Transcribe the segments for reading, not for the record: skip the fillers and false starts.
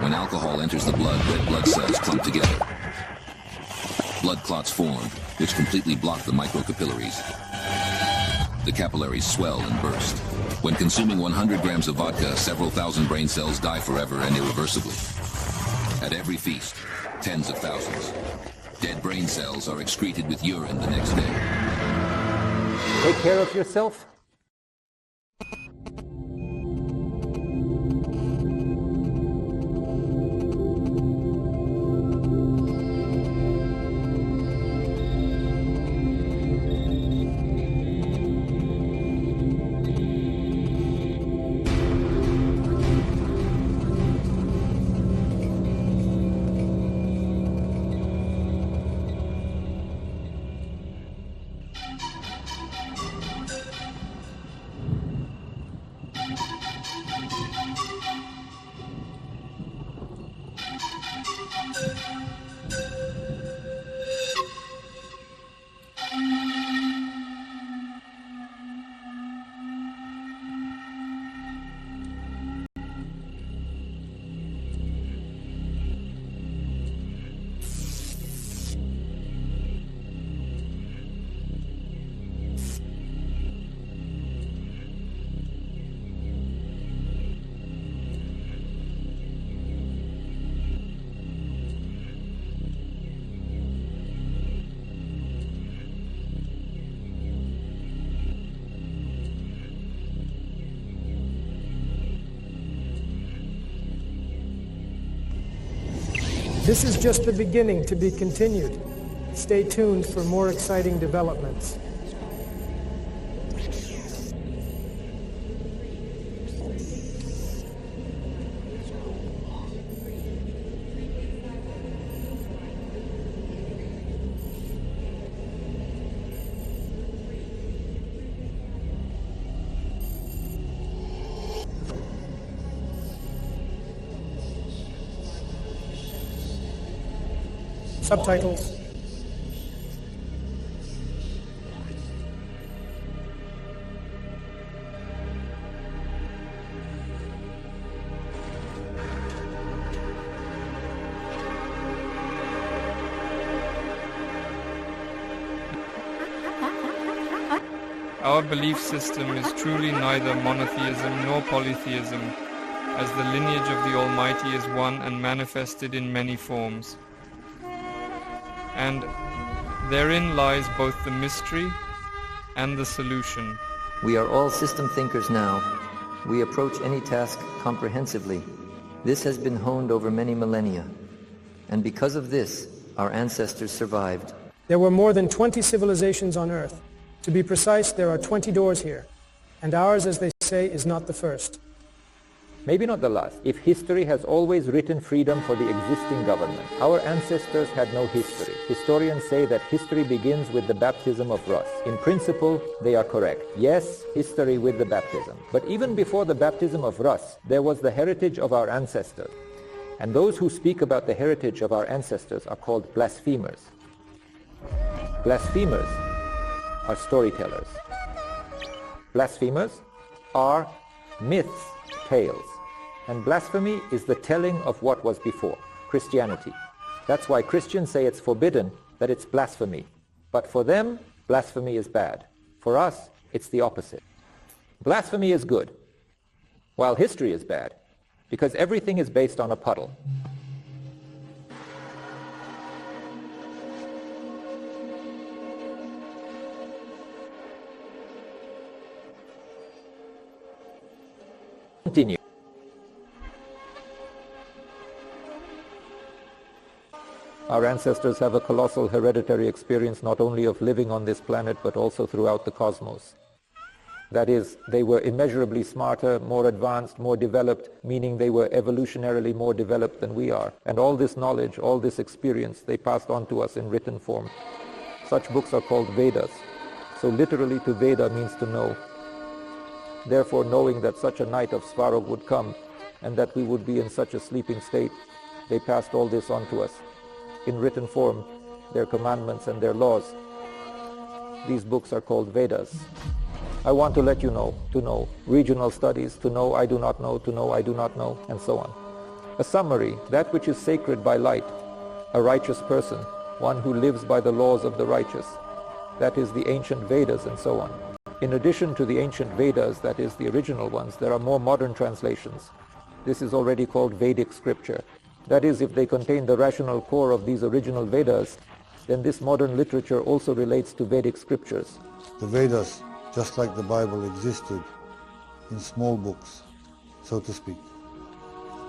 When alcohol enters the blood, red blood cells clump together. Blood clots form, which completely block the microcapillaries. The capillaries swell and burst. When consuming 100 grams of vodka, several thousand brain cells die forever and irreversibly. At every feast, tens of thousands. Dead brain cells are excreted with urine the next day. Take care of yourself. This is just the beginning to be continued. Stay tuned for more exciting developments. Subtitles. Our belief system is truly neither monotheism nor polytheism, as the lineage of the Almighty is one and manifested in many forms. And therein lies both the mystery and the solution. We are all system thinkers now. We approach any task comprehensively. This has been honed over many millennia. And because of this, our ancestors survived. There were more than 20 civilizations on Earth. To be precise, there are 20 doors here. And ours, as they say, is not the first. Maybe not the last. If history has always written freedom for the existing government, our ancestors had no history. Historians say that history begins with the baptism of Rus. In principle, they are correct. Yes, history with the baptism. But even before the baptism of Rus, there was the heritage of our ancestors. And those who speak about the heritage of our ancestors are called blasphemers. Blasphemers are storytellers. Blasphemers are myths, tales. And blasphemy is the telling of what was before, Christianity. That's why Christians say it's forbidden, that it's blasphemy. But for them, blasphemy is bad. For us, it's the opposite. Blasphemy is good, while history is bad, because everything is based on a puddle. Continue. Our ancestors have a colossal hereditary experience not only of living on this planet but also throughout the cosmos. That is, they were immeasurably smarter, more advanced, more developed, meaning they were evolutionarily more developed than we are. And all this knowledge, all this experience, they passed on to us in written form. Such books are called Vedas. So literally to Veda means to know. Therefore, knowing that such a night of Svarga would come and that we would be in such a sleeping state, they passed all this on to us in written form, their commandments and their laws. These books are called Vedas. I want to let you know, to know regional studies, to know I do not know, to know I do not know, and so on. A summary, that which is sacred by light, a righteous person, one who lives by the laws of the righteous. That is the ancient Vedas and so on. In addition to the ancient Vedas, that is the original ones, there are more modern translations. This is already called Vedic scripture. That is, if they contain the rational core of these original Vedas, then this modern literature also relates to Vedic scriptures. The Vedas, just like the Bible, existed in small books, so to speak.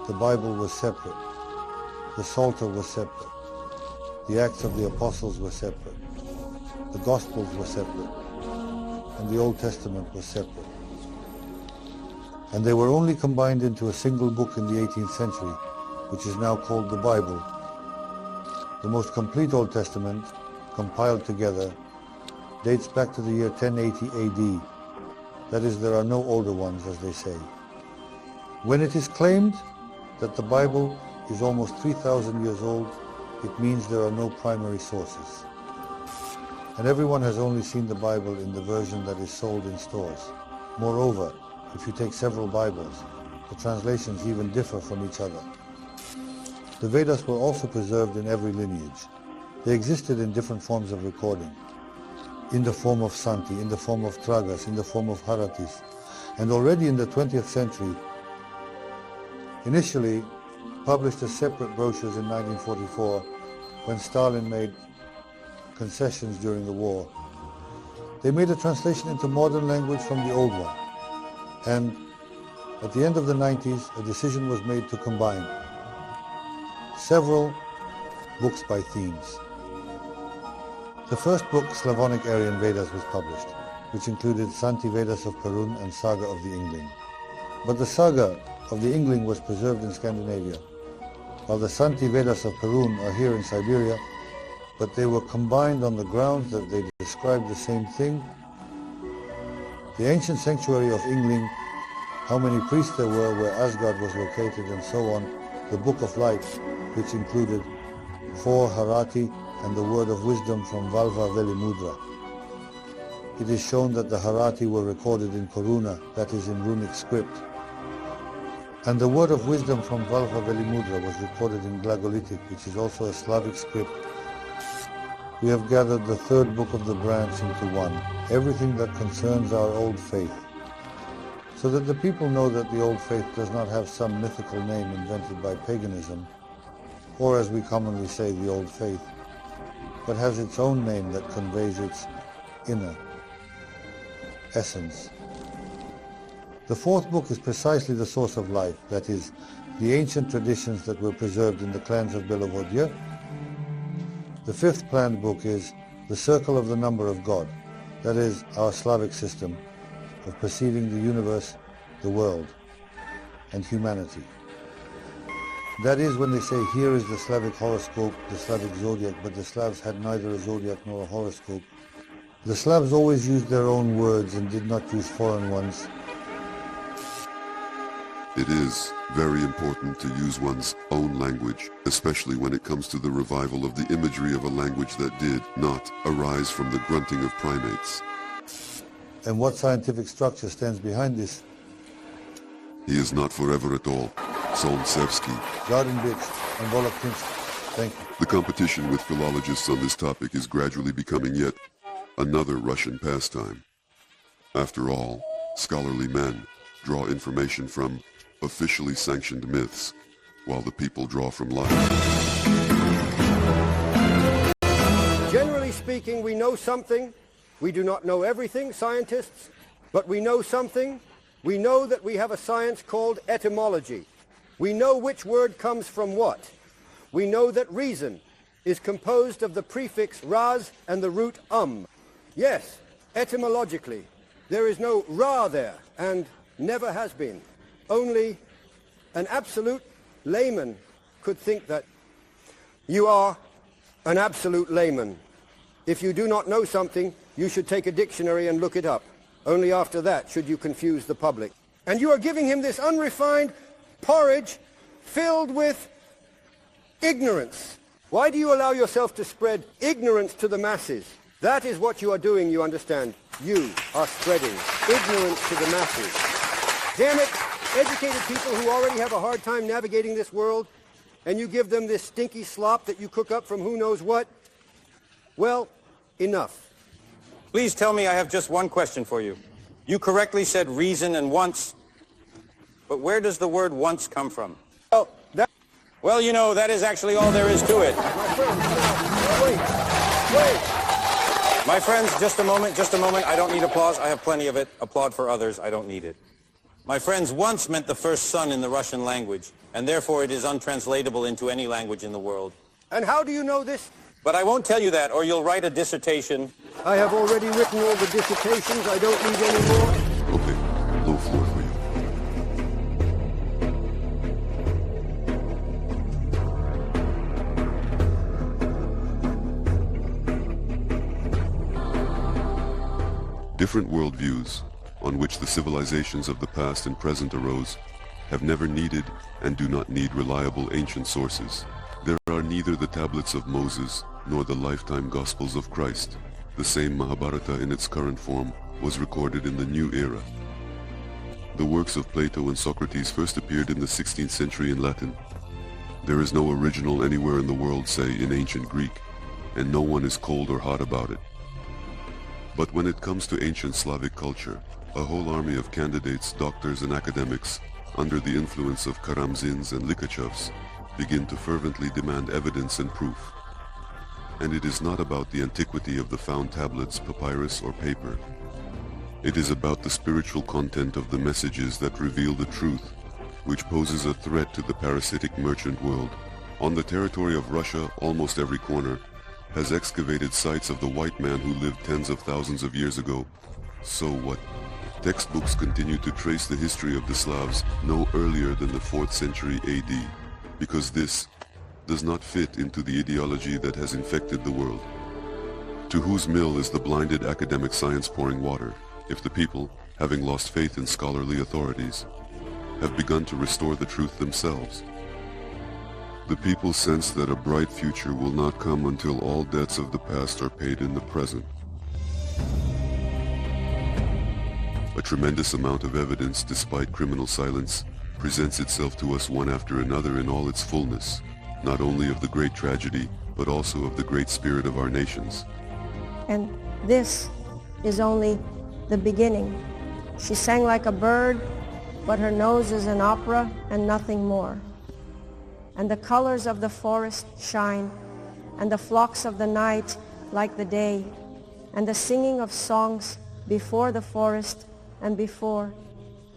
The Bible was separate. The Psalter was separate. The Acts of the Apostles were separate. The Gospels were separate. And the Old Testament was separate. And they were only combined into a single book in the 18th century, which is now called the Bible. The most complete Old Testament, compiled together, dates back to the year 1080 AD. That is, there are no older ones, as they say. When it is claimed that the Bible is almost 3,000 years old, it means there are no primary sources. And everyone has only seen the Bible in the version that is sold in stores. Moreover, if you take several Bibles, the translations even differ from each other. The Vedas were also preserved in every lineage. They existed in different forms of recording, in the form of Santi, in the form of Tragas, in the form of Haratis, and already in the 20th century, initially published as separate brochures in 1944 when Stalin made concessions during the war. They made a translation into modern language from the old one. And at the end of the 90s, a decision was made to combine several books by themes. The first book, Slavonic Aryan Vedas, was published, which included Santi Vedas of Perun and Saga of the Yngling. But the Saga of the Yngling was preserved in Scandinavia, while the Santi Vedas of Perun are here in Siberia, but they were combined on the grounds that they described the same thing. The ancient sanctuary of Yngling, how many priests there were, where Asgard was located, and so on, the Book of Light, which included 4 Harati and the word of wisdom from Valva Velimudra. It is shown that the Harati were recorded in Koruna, that is in runic script. And the word of wisdom from Valva Velimudra was recorded in Glagolitic, which is also a Slavic script. We have gathered the third book of the branch into one, everything that concerns our old faith, so that the people know that the old faith does not have some mythical name invented by paganism, or as we commonly say, the old faith, but has its own name that conveys its inner essence. The fourth book is precisely the source of life, that is, the ancient traditions that were preserved in the clans of Belovodya. The fifth planned book is the Circle of the Number of God, that is, our Slavic system of perceiving the universe, the world, and humanity. That is, when they say, here is the Slavic horoscope, the Slavic zodiac, but the Slavs had neither a zodiac nor a horoscope. The Slavs always used their own words and did not use foreign ones. It is very important to use one's own language, especially when it comes to the revival of the imagery of a language that did not arise from the grunting of primates. And what scientific structure stands behind this? He is not forever at all. Solnsevsky. Gardenbich and Volokhtinsky. Thank you. The competition with philologists on this topic is gradually becoming yet another Russian pastime. After all, scholarly men draw information from officially sanctioned myths, while the people draw from life. Generally speaking, we know something. We do not know everything, scientists, but we know something. We know that we have a science called etymology. We know which word comes from what. We know that reason is composed of the prefix ras and the root Yes, etymologically, there is no ra there, and never has been. Only an absolute layman could think that. You are an absolute layman. If you do not know something, you should take a dictionary and look it up. Only after that should you confuse the public. And you are giving him this unrefined porridge filled with ignorance. Why do you allow yourself to spread ignorance to the masses? That is what you are doing, you understand. You are spreading ignorance to the masses. Damn it, Educated people who already have a hard time navigating this world, and you give them this stinky slop that you cook up from who knows what? Well, enough. Please tell me I have just one question for you. You correctly said reason and once, but where does the word once come from? Well, you know, that is actually all there is to it. My friends, wait. My friends, just a moment. I don't need applause. I have plenty of it. Applaud for others. I don't need it. My friends, once meant the first son in the Russian language, and therefore it is untranslatable into any language in the world. And how do you know this? But I won't tell you that, or you'll write a dissertation. I have already written all the dissertations. I don't need any more. Okay, low floor for you. Different worldviews, on which the civilizations of the past and present arose, have never needed and do not need reliable ancient sources. There are neither the tablets of Moses nor the lifetime Gospels of Christ. The same Mahabharata in its current form was recorded in the new era. The works of Plato and Socrates first appeared in the 16th century in Latin. There is no original anywhere in the world, say, in ancient Greek, and no one is cold or hot about it. But when it comes to ancient Slavic culture, a whole army of candidates, doctors and academics, under the influence of Karamzins and Likachevs, begin to fervently demand evidence and proof. And it is not about the antiquity of the found tablets, papyrus or paper. It is about the spiritual content of the messages that reveal the truth, which poses a threat to the parasitic merchant world. On the territory of Russia, almost every corner has excavated sites of the white man who lived tens of thousands of years ago. So what? Textbooks continue to trace the history of the Slavs no earlier than the 4th century AD, because this does not fit into the ideology that has infected the world. To whose mill is the blinded academic science pouring water, if the people, having lost faith in scholarly authorities, have begun to restore the truth themselves? The people sense that a bright future will not come until all debts of the past are paid in the present. A tremendous amount of evidence, despite criminal silence, presents itself to us one after another in all its fullness, not only of the great tragedy, but also of the great spirit of our nations. And this is only the beginning. She sang like a bird, but her nose is an opera and nothing more. And the colors of the forest shine, and the flocks of the night like the day, and the singing of songs before the forest and before.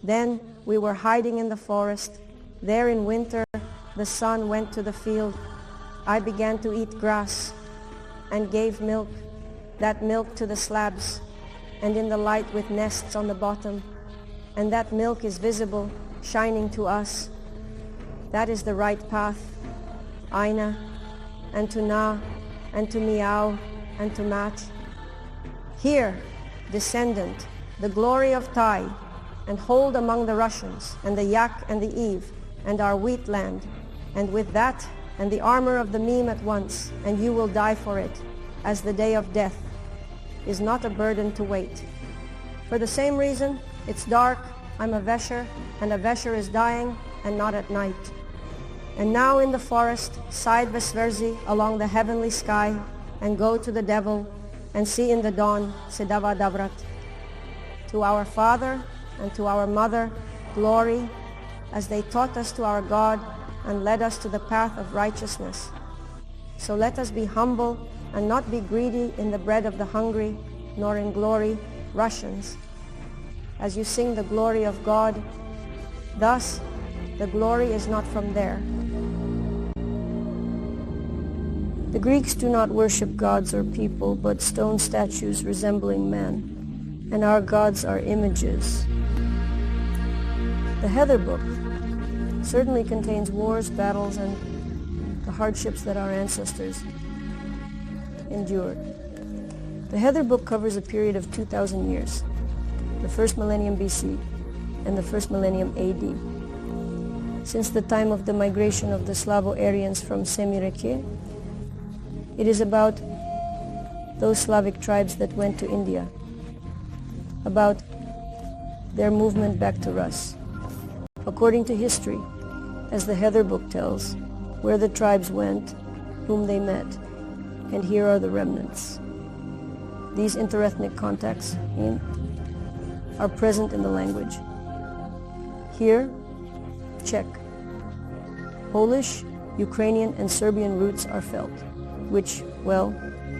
Then we were hiding in the forest. There in winter the sun went to the field. I began to eat grass and gave milk, that milk to the slabs, and in the light with nests on the bottom. And that milk is visible, shining to us. That is the right path. Aina, and to Na, and to Miao, and to Mat. Here, descendant, the glory of Tai, and hold among the Russians, and the Yak and the Eve, and our wheat land, and with that, and the armor of the Meme at once, and you will die for it, as the day of death is not a burden to wait. For the same reason, it's dark, I'm a Vesher, and a Vesher is dying, and not at night. And now in the forest, side Vesverzi along the heavenly sky, and go to the devil, and see in the dawn, Sedava Dabrat. To our father and to our mother, glory, as they taught us to our God, and led us to the path of righteousness. So let us be humble, and not be greedy in the bread of the hungry, nor in glory, Russians. As you sing the glory of God, thus the glory is not from there. The Greeks do not worship gods or people, but stone statues resembling men, and our gods are images. The Heather Book certainly contains wars, battles, and the hardships that our ancestors endured. The Heather Book covers a period of 2,000 years, the first millennium BC and the first millennium AD. Since the time of the migration of the Slavo-Aryans from Semireke, it is about those Slavic tribes that went to India, about their movement back to Rus. according to history, as the Heather book tells, where the tribes went, whom they met, and here are the remnants. These interethnic contacts are present in the language. Here, Czech. Polish, Ukrainian, and Serbian roots are felt, which, well,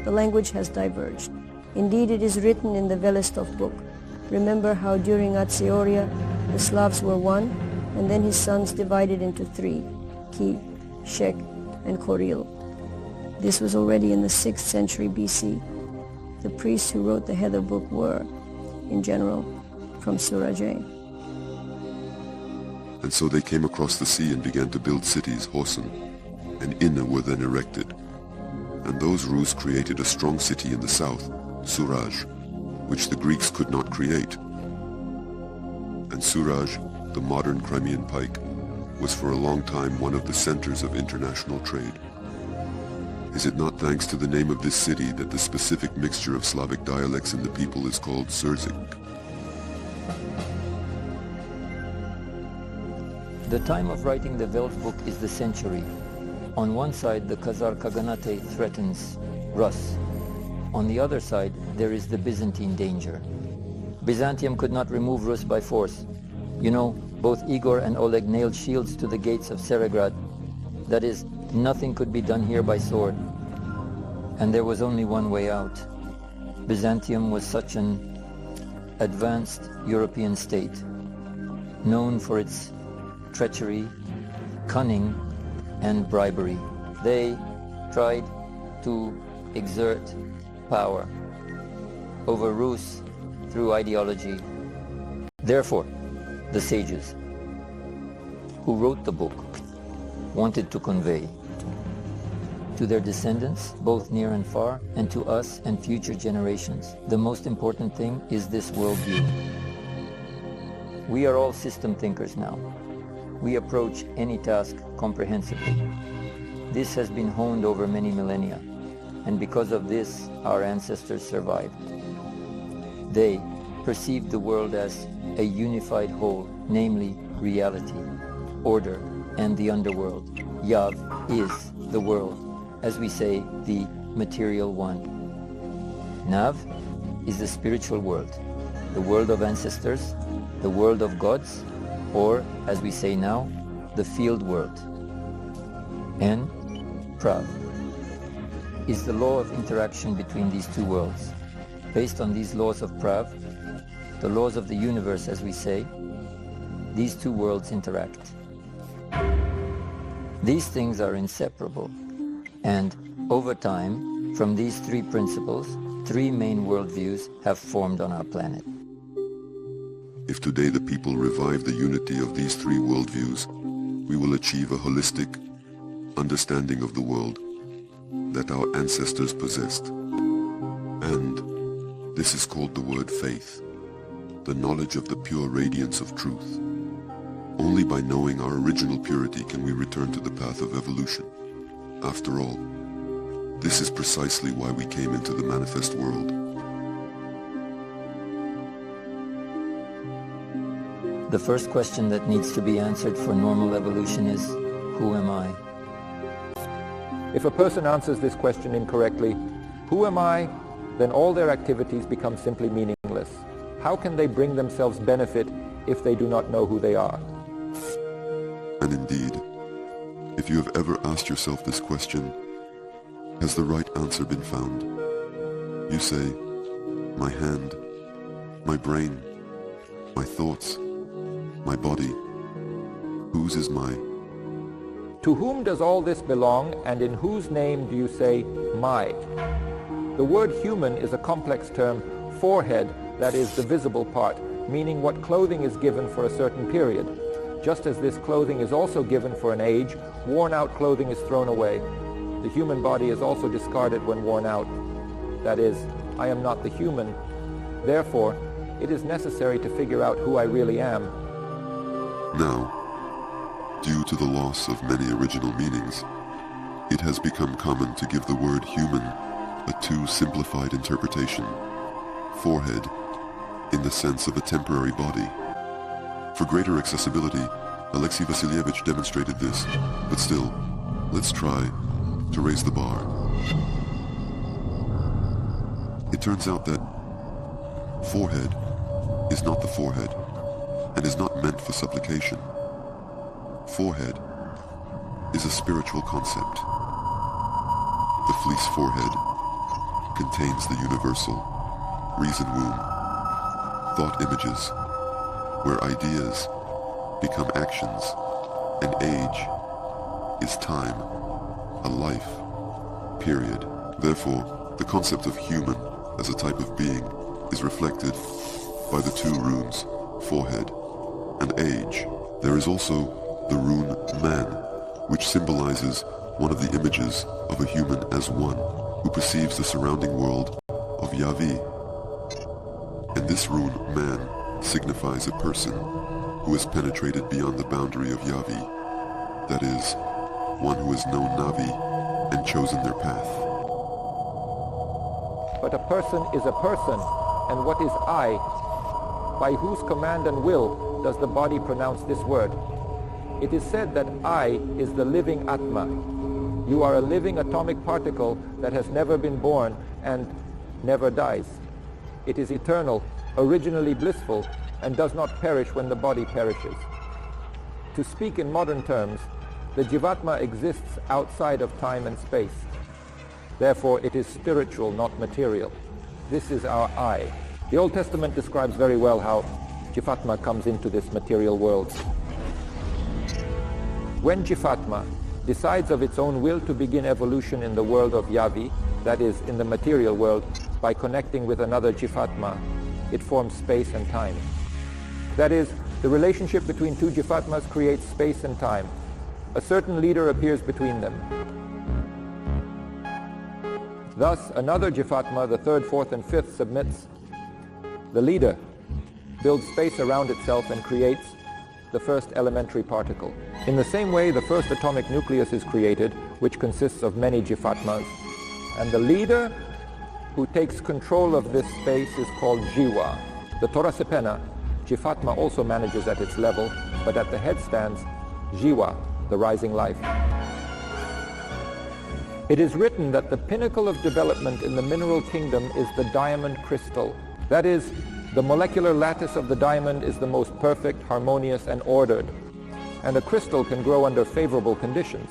the language has diverged. Indeed, it is written in the Velestov book. Remember how during Atsioria the Slavs were one, and then his sons divided into three, Kiev, Shek, and Koril. This was already in the 6th century BC. The priests who wrote the Heather book were, in general, from Sergey. And so they came across the sea and began to build cities, Horsen, and Inna were then erected. And those Rus created a strong city in the south, Suraj, which the Greeks could not create. And Suraj, the modern Crimean pike, was for a long time one of the centers of international trade. Is it not thanks to the name of this city that the specific mixture of Slavic dialects in the people is called Sergey? The time of writing the Vels book is the century. On one side, the Khazar Khaganate threatens Rus. On the other side, there is the Byzantine danger. Byzantium could not remove Rus by force. You know, both Igor and Oleg nailed shields to the gates of Tsaregrad. That is, nothing could be done here by sword. And there was only one way out. Byzantium was such an advanced European state, known for its treachery, cunning, and bribery. They tried to exert power over Rus through ideology. Therefore, the sages who wrote the book wanted to convey to their descendants, both near and far, and to us and future generations, the most important thing is this worldview. We are all system thinkers now. We approach any task comprehensively. This has been honed over many millennia, and because of this, our ancestors survived. They perceived the world as a unified whole, namely reality, order, and the underworld. Yav is the world, as we say, the material one. Nav is the spiritual world, the world of ancestors, the world of gods, or, as we say now, the field world. And Prav is the law of interaction between these two worlds. Based on these laws of Prav, the laws of the universe, as we say, these two worlds interact. These things are inseparable, and over time, from these three principles, three main worldviews have formed on our planet. If today the people revive the unity of these three worldviews, we will achieve a holistic understanding of the world that our ancestors possessed. And this is called the word faith, the knowledge of the pure radiance of truth. Only by knowing our original purity can we return to the path of evolution. After all, this is precisely why we came into the manifest world. The first question that needs to be answered for normal evolution is, who am I? If a person answers this question incorrectly, who am I? Then all their activities become simply meaningless. How can they bring themselves benefit if they do not know who they are? And indeed, if you have ever asked yourself this question, has the right answer been found? You say, my hand, my brain, my thoughts, my body. Whose is my? To whom does all this belong, and in whose name do you say, my? The word human is a complex term, forehead, that is the visible part, meaning what clothing is given for a certain period. Just as this clothing is also given for an age, worn-out clothing is thrown away. The human body is also discarded when worn out. That is, I am not the human. Therefore, it is necessary to figure out who I really am. Now, due to the loss of many original meanings, it has become common to give the word human a too simplified interpretation. Forehead, in the sense of a temporary body. For greater accessibility, Alexei Vasilievich demonstrated this, but still, let's try to raise the bar. It turns out that forehead is not the forehead and is not meant for supplication. Forehead is a spiritual concept. The fleece forehead contains the universal reason womb, thought images, where ideas become actions, and age is time, a life, period. Therefore, the concept of human as a type of being is reflected by the two runes, forehead and age. There is also the rune man, which symbolizes one of the images of a human as one who perceives the surrounding world of Yavi. And this rune man signifies a person who has penetrated beyond the boundary of Yavi, that is, one who has known Navi and chosen their path. But a person is a person, and what is I? By whose command and will does the body pronounce this word? It is said that I is the living Atma. You are a living atomic particle that has never been born and never dies. It is eternal, originally blissful, and does not perish when the body perishes. To speak in modern terms, the Jivatma exists outside of time and space. Therefore, it is spiritual, not material. This is our I. The Old Testament describes very well how Jivatma comes into this material world. When Jivatma decides of its own will to begin evolution in the world of Yavi, that is, in the material world, by connecting with another Jivatma, it forms space and time. That is, the relationship between two Jivatmas creates space and time. A certain leader appears between them. Thus, another Jivatma, the third, fourth, and fifth, submits. The leader builds space around itself and creates the first elementary particle. In the same way, the first atomic nucleus is created, which consists of many Jivatmas. And the leader who takes control of this space is called Jiva. The Torah Sepena, Jivatma also manages at its level, but at the head stands Jiva, the rising life. It is written that the pinnacle of development in the mineral kingdom is the diamond crystal. That is, the molecular lattice of the diamond is the most perfect, harmonious, and ordered. And a crystal can grow under favorable conditions.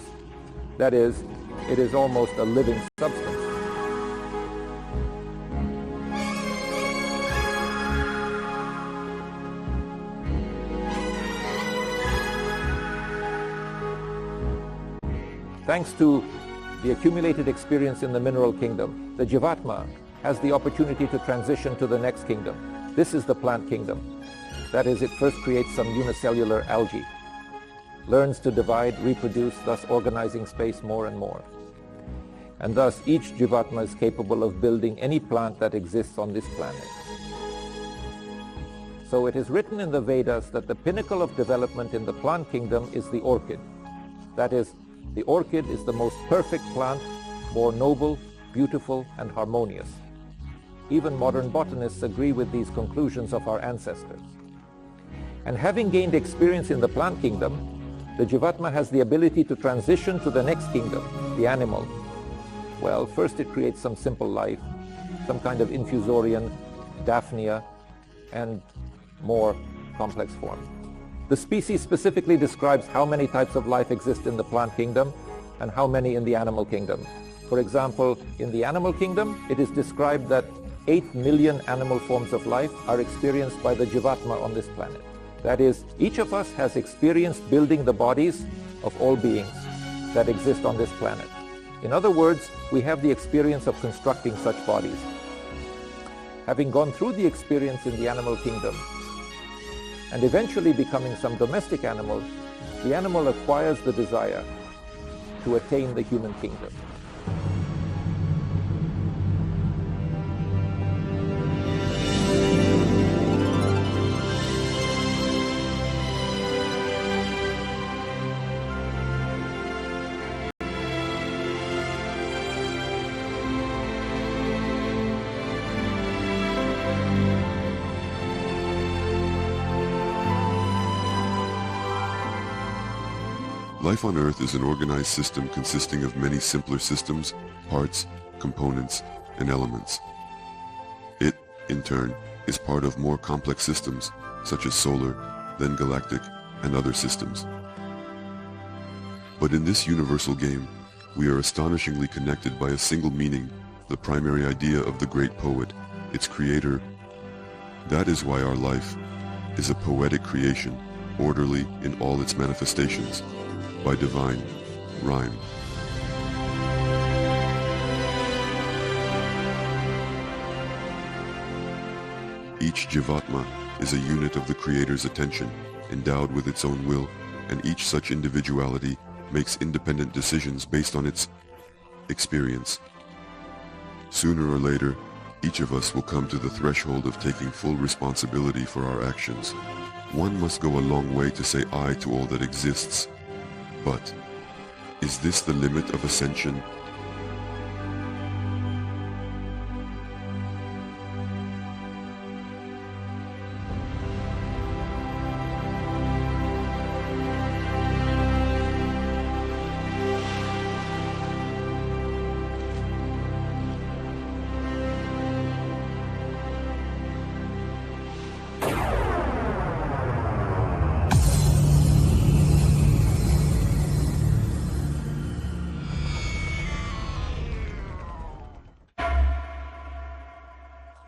That is, it is almost a living substance. Thanks to the accumulated experience in the mineral kingdom, the Jivatma has the opportunity to transition to the next kingdom. This is the plant kingdom. That is, it first creates some unicellular algae, learns to divide, reproduce, thus organizing space more and more. And thus, each Jivatma is capable of building any plant that exists on this planet. So it is written in the Vedas that the pinnacle of development in the plant kingdom is the orchid. That is, the orchid is the most perfect plant, more noble, beautiful, and harmonious. Even modern botanists agree with these conclusions of our ancestors. And having gained experience in the plant kingdom, the Jivatma has the ability to transition to the next kingdom, the animal. Well, first it creates some simple life, some kind of infusorian, Daphnia, and more complex form. The species specifically describes how many types of life exist in the plant kingdom and how many in the animal kingdom. For example, in the animal kingdom, it is described that 8 million animal forms of life are experienced by the Jivatma on this planet. That is, each of us has experienced building the bodies of all beings that exist on this planet. In other words, we have the experience of constructing such bodies. Having gone through the experience in the animal kingdom, and eventually becoming some domestic animal, the animal acquires the desire to attain the human kingdom. Life on Earth is an organized system consisting of many simpler systems, parts, components, and elements. It, in turn, is part of more complex systems, such as solar, then galactic, and other systems. But in this universal game, we are astonishingly connected by a single meaning, the primary idea of the great poet, its creator. That is why our life is a poetic creation, orderly in all its manifestations, by divine rhyme. Each Jivatma is a unit of the Creator's attention, endowed with its own will, and each such individuality makes independent decisions based on its experience. Sooner or later, each of us will come to the threshold of taking full responsibility for our actions. One must go a long way to say I to all that exists. But is this the limit of ascension?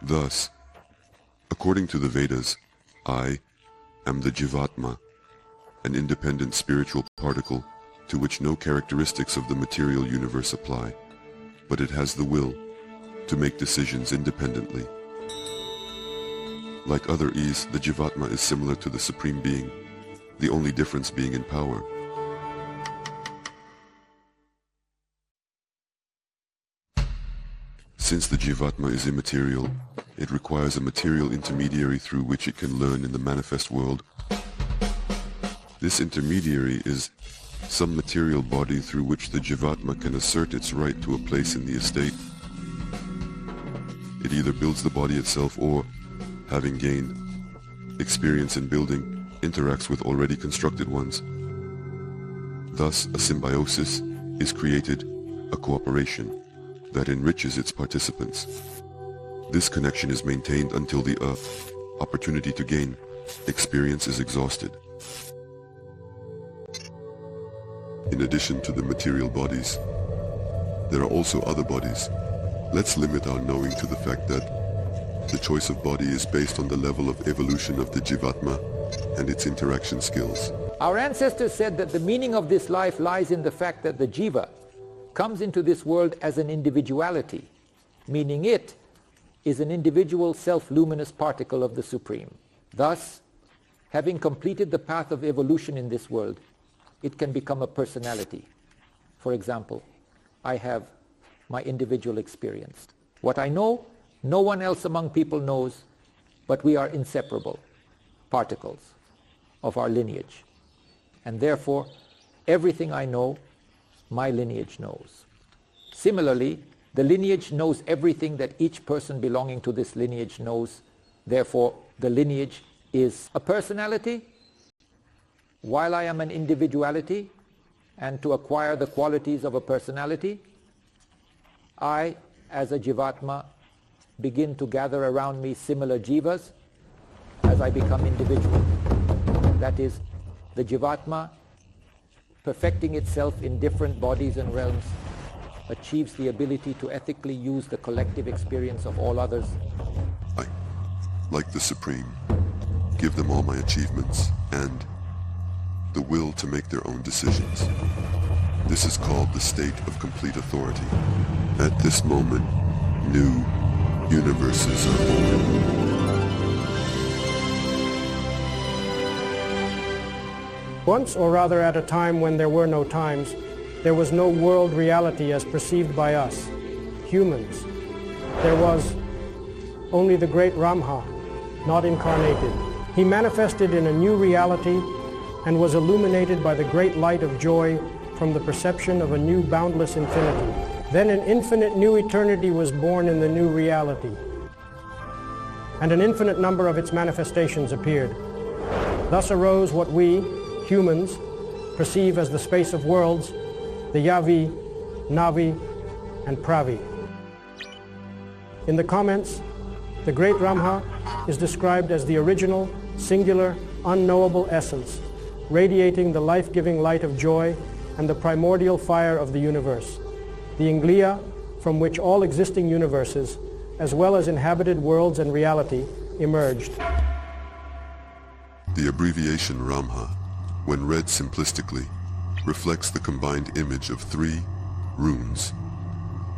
Thus, according to the Vedas, I am the Jivatma, an independent spiritual particle to which no characteristics of the material universe apply, but it has the will to make decisions independently. Like other E's, the Jivatma is similar to the Supreme Being, the only difference being in power. Since the Jivatma is immaterial, it requires a material intermediary through which it can learn in the manifest world. This intermediary is some material body through which the Jivatma can assert its right to a place in the estate. It either builds the body itself or, having gained experience in building, interacts with already constructed ones. Thus, a symbiosis is created, a cooperation that enriches its participants. This connection is maintained until the opportunity to gain experience is exhausted. In addition to the material bodies, there are also other bodies. Let's limit our knowing to the fact that the choice of body is based on the level of evolution of the Jivatma and its interaction skills. Our ancestors said that the meaning of this life lies in the fact that the Jiva comes into this world as an individuality, meaning it is an individual self-luminous particle of the Supreme. Thus, having completed the path of evolution in this world, it can become a personality. For example, I have my individual experience. What I know, no one else among people knows, but we are inseparable particles of our lineage. And therefore, everything I know, my lineage knows. Similarly, the lineage knows everything that each person belonging to this lineage knows. Therefore, the lineage is a personality, while I am an individuality, and to acquire the qualities of a personality, I, as a Jivatma, begin to gather around me similar Jivas as I become individual. That is, the Jivatma, perfecting itself in different bodies and realms, achieves the ability to ethically use the collective experience of all others. I, like the Supreme, give them all my achievements and the will to make their own decisions. This is called the state of complete authority. At this moment, new universes are born. Once, or rather at a time when there were no times, there was no world reality as perceived by us, humans. There was only the great Ramha, not incarnated. He manifested in a new reality and was illuminated by the great light of joy from the perception of a new boundless infinity. Then an infinite new eternity was born in the new reality, and an infinite number of its manifestations appeared. Thus arose what we, humans, perceive as the space of worlds, the Yavi, Navi, and Pravi. In the comments, the great Ramha is described as the original, singular, unknowable essence, radiating the life-giving light of joy and the primordial fire of the universe, the yngliya from which all existing universes, as well as inhabited worlds and reality, emerged. The abbreviation Ramha, when read simplistically, reflects the combined image of 3 runes,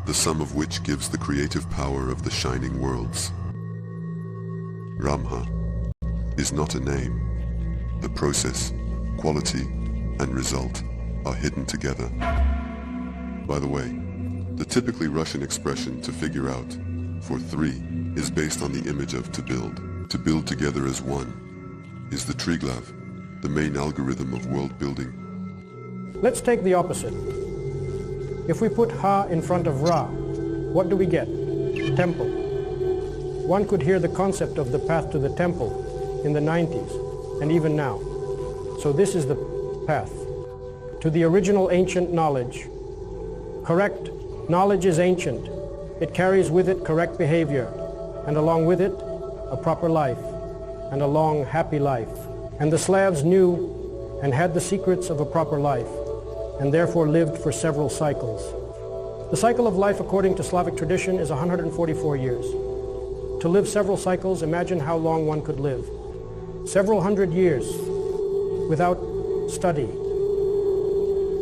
the sum of which gives the creative power of the shining worlds. Ramha is not a name. The process, quality, and result are hidden together. By the way, the typically Russian expression to figure out for 3 is based on the image of to build together as one, is the Triglav, the main algorithm of world building. Let's take the opposite. If we put Ha in front of Ra, what do we get? Temple. One could hear the concept of the path to the temple in the 90s and even now. So this is the path to the original ancient knowledge. Correct knowledge is ancient. It carries with it correct behavior, and along with it, a proper life, and a long, happy life. And the Slavs knew and had the secrets of a proper life, and therefore lived for several cycles. The cycle of life according to Slavic tradition is 144 years. To live several cycles, imagine how long one could live. Several hundred years without study.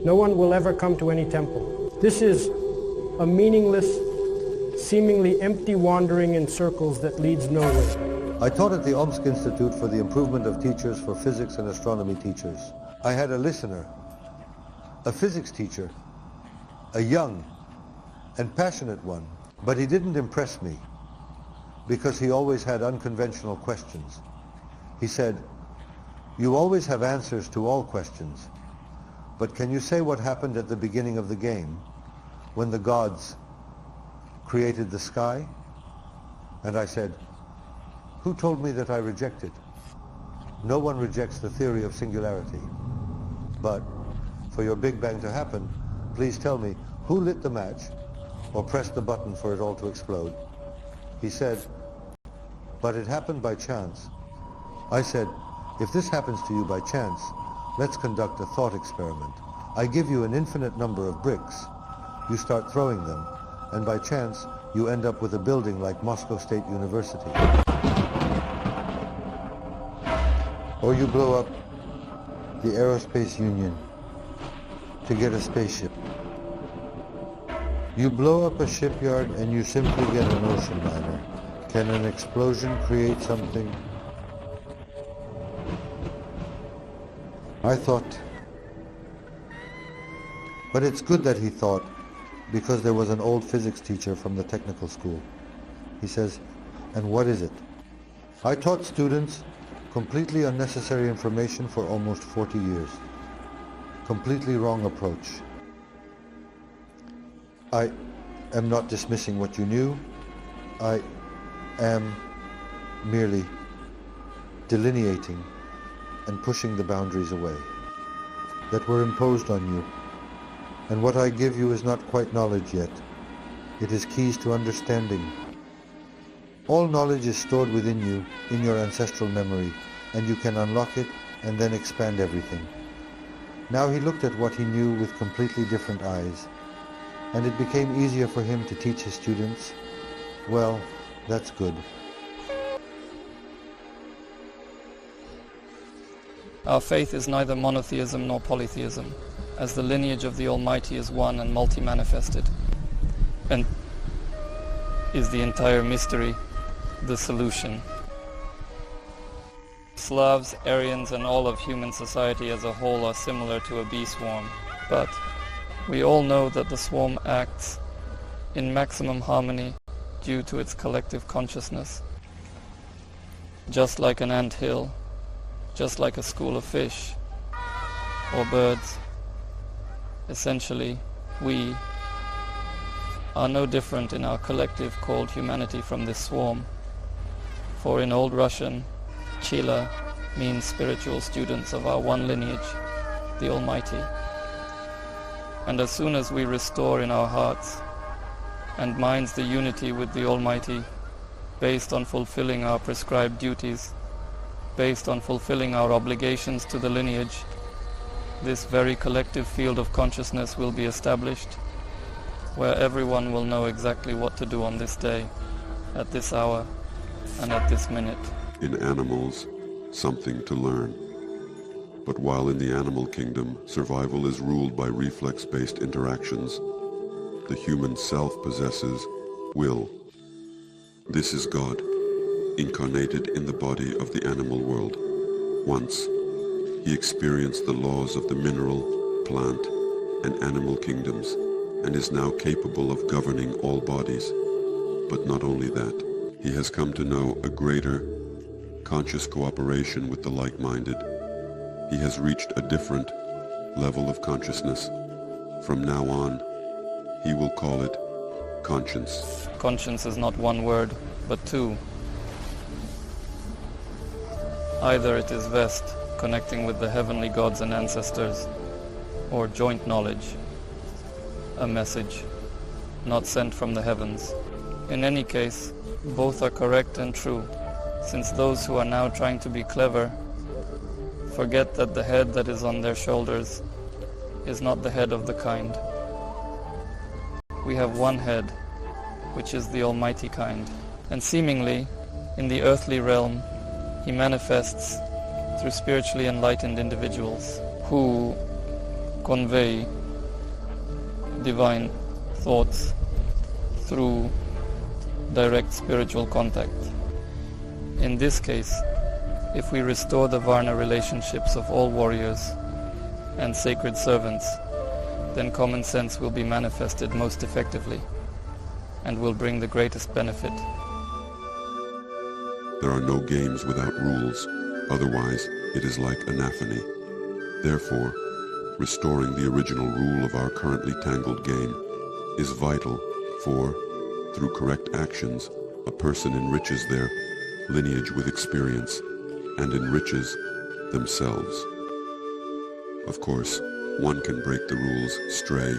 No one will ever come to any temple. This is a meaningless, seemingly empty wandering in circles that leads nowhere. I taught at the Omsk Institute for the Improvement of Teachers for Physics and Astronomy Teachers. I had a listener, a physics teacher, a young and passionate one, but he didn't impress me because he always had unconventional questions. He said, "You always have answers to all questions, but can you say what happened at the beginning of the game when the gods created the sky?" And I said, "Who told me that I reject it? No one rejects the theory of singularity. But for your Big Bang to happen, please tell me who lit the match or pressed the button for it all to explode?" He said, "But it happened by chance." I said, "If this happens to you by chance, let's conduct a thought experiment. I give you an infinite number of bricks. You start throwing them, and by chance, you end up with a building like Moscow State University. Or you blow up the Aerospace Union to get a spaceship. You blow up a shipyard and you simply get an ocean liner. Can an explosion create something? I thought, but it's good that he thought, because there was an old physics teacher from the technical school. He says, "And what is it?" I taught students completely unnecessary information for almost 40 years. Completely wrong approach. I am not dismissing what you knew. I am merely delineating and pushing the boundaries away that were imposed on you. And what I give you is not quite knowledge yet. It is keys to understanding. All knowledge is stored within you, in your ancestral memory, and you can unlock it and then expand everything. Now he looked at what he knew with completely different eyes, and it became easier for him to teach his students. Well, that's good. Our faith is neither monotheism nor polytheism, as the lineage of the Almighty is one and multi-manifested, and is the entire mystery, the solution. Slavs, Aryans, and all of human society as a whole are similar to a bee swarm, but we all know that the swarm acts in maximum harmony due to its collective consciousness. Just like an anthill, just like a school of fish or birds, essentially we are no different in our collective called humanity from this swarm. For in Old Russian, Chila means spiritual students of our one lineage, the Almighty. And as soon as we restore in our hearts and minds the unity with the Almighty, based on fulfilling our prescribed duties, based on fulfilling our obligations to the lineage, this very collective field of consciousness will be established, where everyone will know exactly what to do on this day, at this hour, and at this minute. In animals, something to learn. But while in the animal kingdom, survival is ruled by reflex-based interactions, the human self possesses will. This is God, incarnated in the body of the animal world. Once, he experienced the laws of the mineral, plant, and animal kingdoms, and is now capable of governing all bodies. But not only that, he has come to know a greater, conscious cooperation with the like-minded. He has reached a different level of consciousness. From now on, he will call it conscience. Conscience is not one word, but two. Either it is Vest, connecting with the heavenly gods and ancestors, or joint knowledge, a message, not sent from the heavens. In any case, both are correct and true, since those who are now trying to be clever forget that the head that is on their shoulders is not the head of the kind. We have one head, which is the Almighty kind, and seemingly, in the earthly realm, he manifests through spiritually enlightened individuals who convey divine thoughts through direct spiritual contact. In this case, if we restore the Varna relationships of all warriors and sacred servants, then common sense will be manifested most effectively and will bring the greatest benefit. There are no games without rules, otherwise it is like anaphany. Therefore, restoring the original rule of our currently tangled game is vital, for, through correct actions, a person enriches their lineage with experience and enriches themselves. Of course, one can break the rules, stray,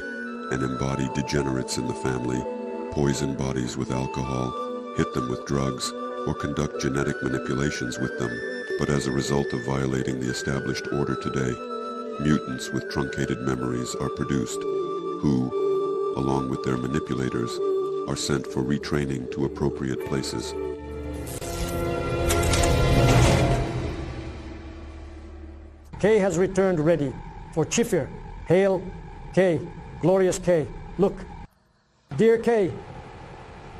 and embody degenerates in the family, poison bodies with alcohol, hit them with drugs, or conduct genetic manipulations with them. But as a result of violating the established order today, mutants with truncated memories are produced, who, along with their manipulators, are sent for retraining to appropriate places. K has returned ready for Chifir. Hail, K, glorious K. Look, dear K,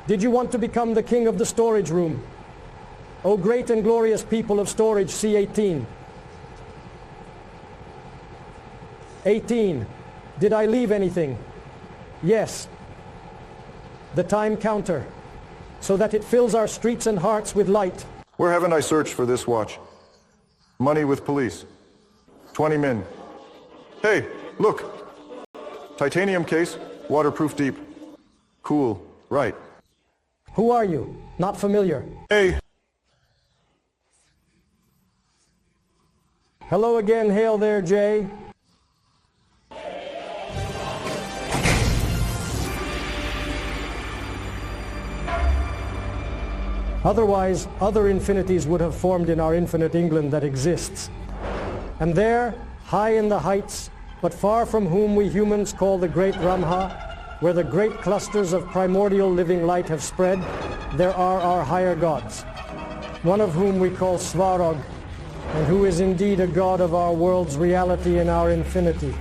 did you want to become the king of the storage room? O great and glorious people of storage C18. 18, did I leave anything? Yes. The time counter, so that it fills our streets and hearts with light. Where haven't I searched for this watch? Money with police. 20 men. Hey, look. Titanium case, waterproof deep. Cool, right. Who are you? Not familiar. Hey. Hello again, hail there, Jay. Otherwise, other infinities would have formed in our infinite England that exists. And there, high in the heights, but far from whom we humans call the great Ramha, where the great clusters of primordial living light have spread, there are our higher gods, one of whom we call Svarga, and who is indeed a god of our world's reality and our infinity.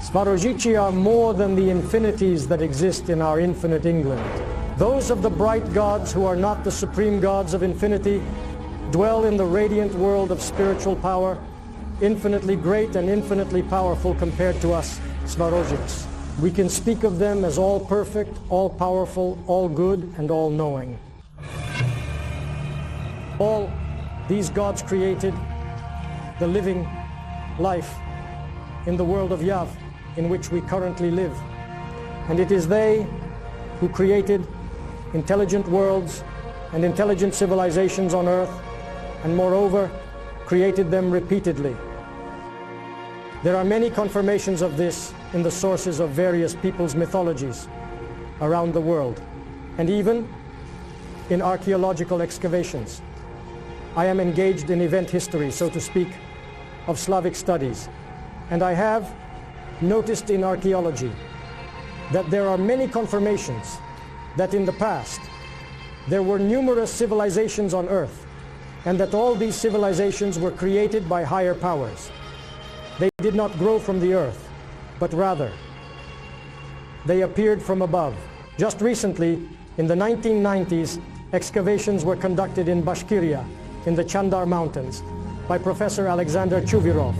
Svarojichi are more than the infinities that exist in our infinite England. Those of the bright gods who are not the supreme gods of infinity dwell in the radiant world of spiritual power, infinitely great and infinitely powerful compared to us, Svarojiks. We can speak of them as all perfect, all powerful, all good, and all knowing. All these gods created the living life in the world of Yav, in which we currently live. And it is they who created intelligent worlds and intelligent civilizations on Earth, and moreover, created them repeatedly. There are many confirmations of this in the sources of various people's mythologies around the world, and even in archaeological excavations. I am engaged in event history, so to speak, of Slavic studies, and I have noticed in archaeology that there are many confirmations that in the past there were numerous civilizations on Earth, and that all these civilizations were created by higher powers. They did not grow from the earth, but rather they appeared from above. Just recently, in the 1990s, excavations were conducted in Bashkiria, in the Chandar Mountains, by Professor Alexander Chuvirov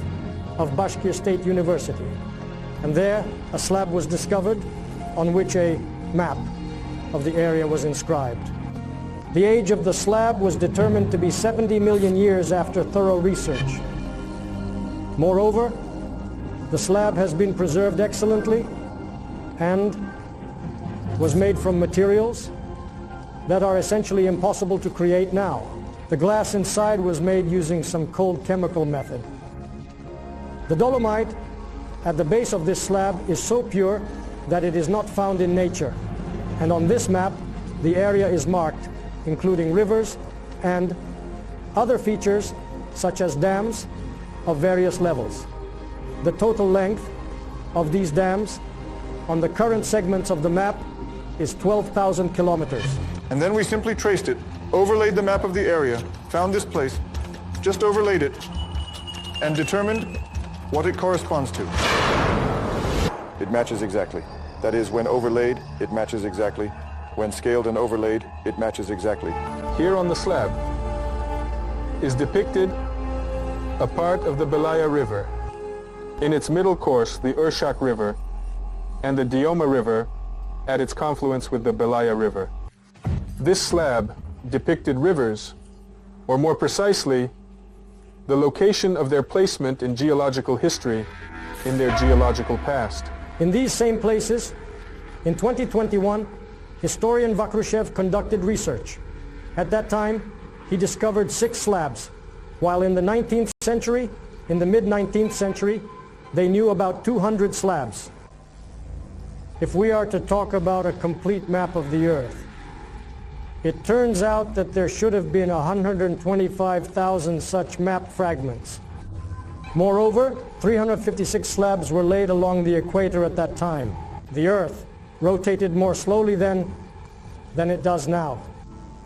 of Bashkir State University. And there, a slab was discovered on which a map of the area was inscribed. The age of the slab was determined to be 70 million years after thorough research. Moreover, the slab has been preserved excellently and was made from materials that are essentially impossible to create now. The glass inside was made using some cold chemical method. The dolomite at the base of this slab is so pure that it is not found in nature. And on this map, the area is marked, including rivers and other features such as dams of various levels. The total length of these dams on the current segments of the map is 12,000 kilometers. And then we simply traced it, overlaid the map of the area, found this place, just overlaid it, and determined what it corresponds to. It matches exactly. That is, when overlaid, it matches exactly. When scaled and overlaid, it matches exactly. Here on the slab is depicted a part of the Belaya River. In its middle course, the Urshak River and the Dioma River at its confluence with the Belaya River. This slab depicted rivers, or more precisely, the location of their placement in geological history in their geological past. In these same places, in 2021, historian Vakrushev conducted research. At that time, he discovered 6 slabs, while in the 19th century, in the mid-19th century, they knew about 200 slabs. If we are to talk about a complete map of the Earth, it turns out that there should have been 125,000 such map fragments. Moreover, 356 slabs were laid along the equator at that time. The Earth rotated more slowly then than it does now.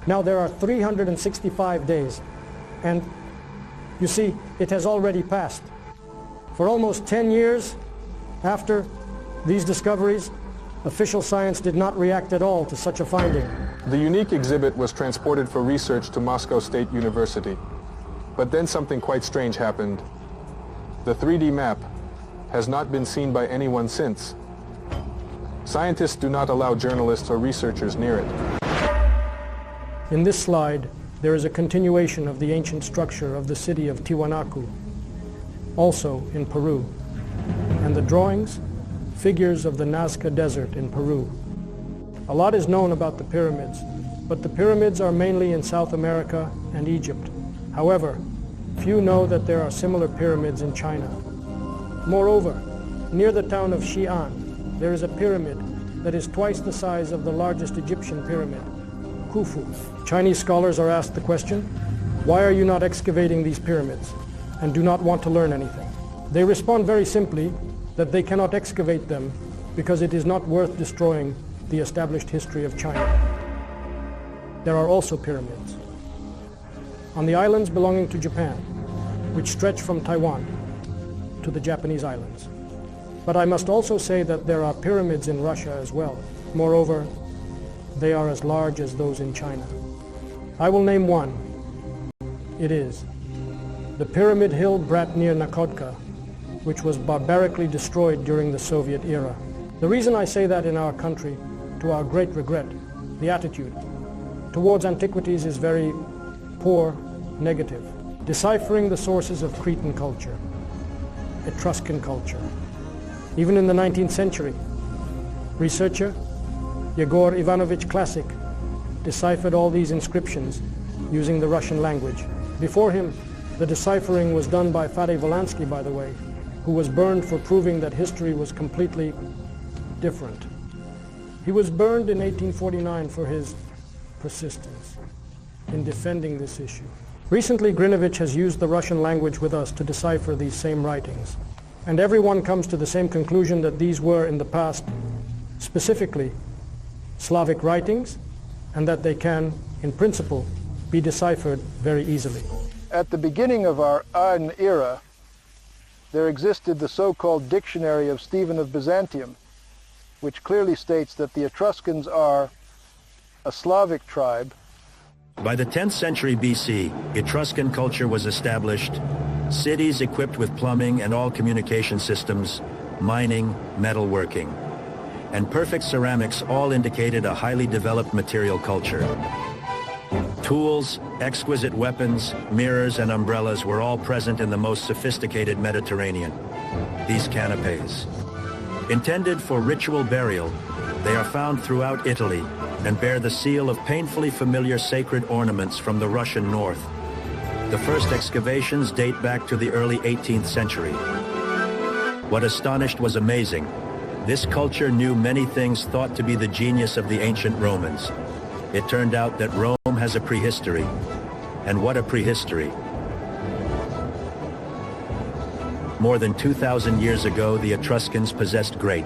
Now there are 365 days, and you see, it has already passed. For almost 10 years after these discoveries, official science did not react at all to such a finding. The unique exhibit was transported for research to Moscow State University. But then something quite strange happened. The 3D map has not been seen by anyone since. Scientists do not allow journalists or researchers near it. In this slide, there is a continuation of the ancient structure of the city of Tiwanaku, also in Peru, and the drawings, figures of the Nazca Desert in Peru. A lot is known about the pyramids, but the pyramids are mainly in South America and Egypt. However, few know that there are similar pyramids in China. Moreover, near the town of Xi'an, there is a pyramid that is twice the size of the largest Egyptian pyramid, Khufu. Chinese scholars are asked the question, why are you not excavating these pyramids and do not want to learn anything? They respond very simply that they cannot excavate them because it is not worth destroying the established history of China. There are also pyramids on the islands belonging to Japan, which stretch from Taiwan to the Japanese islands. But I must also say that there are pyramids in Russia as well. Moreover, they are as large as those in China. I will name one. It is the Pyramid Hill Brat near Nakodka, which was barbarically destroyed during the Soviet era. The reason I say that in our country, to our great regret, the attitude towards antiquities is very poor, negative. Deciphering the sources of Cretan culture, Etruscan culture. Even in the 19th century, researcher Yegor Ivanovich Klasik deciphered all these inscriptions using the Russian language. Before him, the deciphering was done by Fadej Volansky, by the way, who was burned for proving that history was completely different. He was burned in 1849 for his persistence in defending this issue. Recently, Grinovich has used the Russian language with us to decipher these same writings. And everyone comes to the same conclusion that these were, in the past, specifically Slavic writings, and that they can, in principle, be deciphered very easily. At the beginning of our An era, there existed the so-called Dictionary of Stephen of Byzantium, which clearly states that the Etruscans are a Slavic tribe. By the 10th century BC, Etruscan culture was established, cities equipped with plumbing and all communication systems, mining, metalworking, and perfect ceramics all indicated a highly developed material culture. Tools, exquisite weapons, mirrors, and umbrellas were all present in the most sophisticated Mediterranean. These canapes. Intended for ritual burial, they are found throughout Italy and bear the seal of painfully familiar sacred ornaments from the Russian north. The first excavations date back to the early 18th century. What astonished was amazing. This culture knew many things thought to be the genius of the ancient Romans. It turned out that Rome has a prehistory. And what a prehistory. More than 2,000 years ago, the Etruscans possessed great.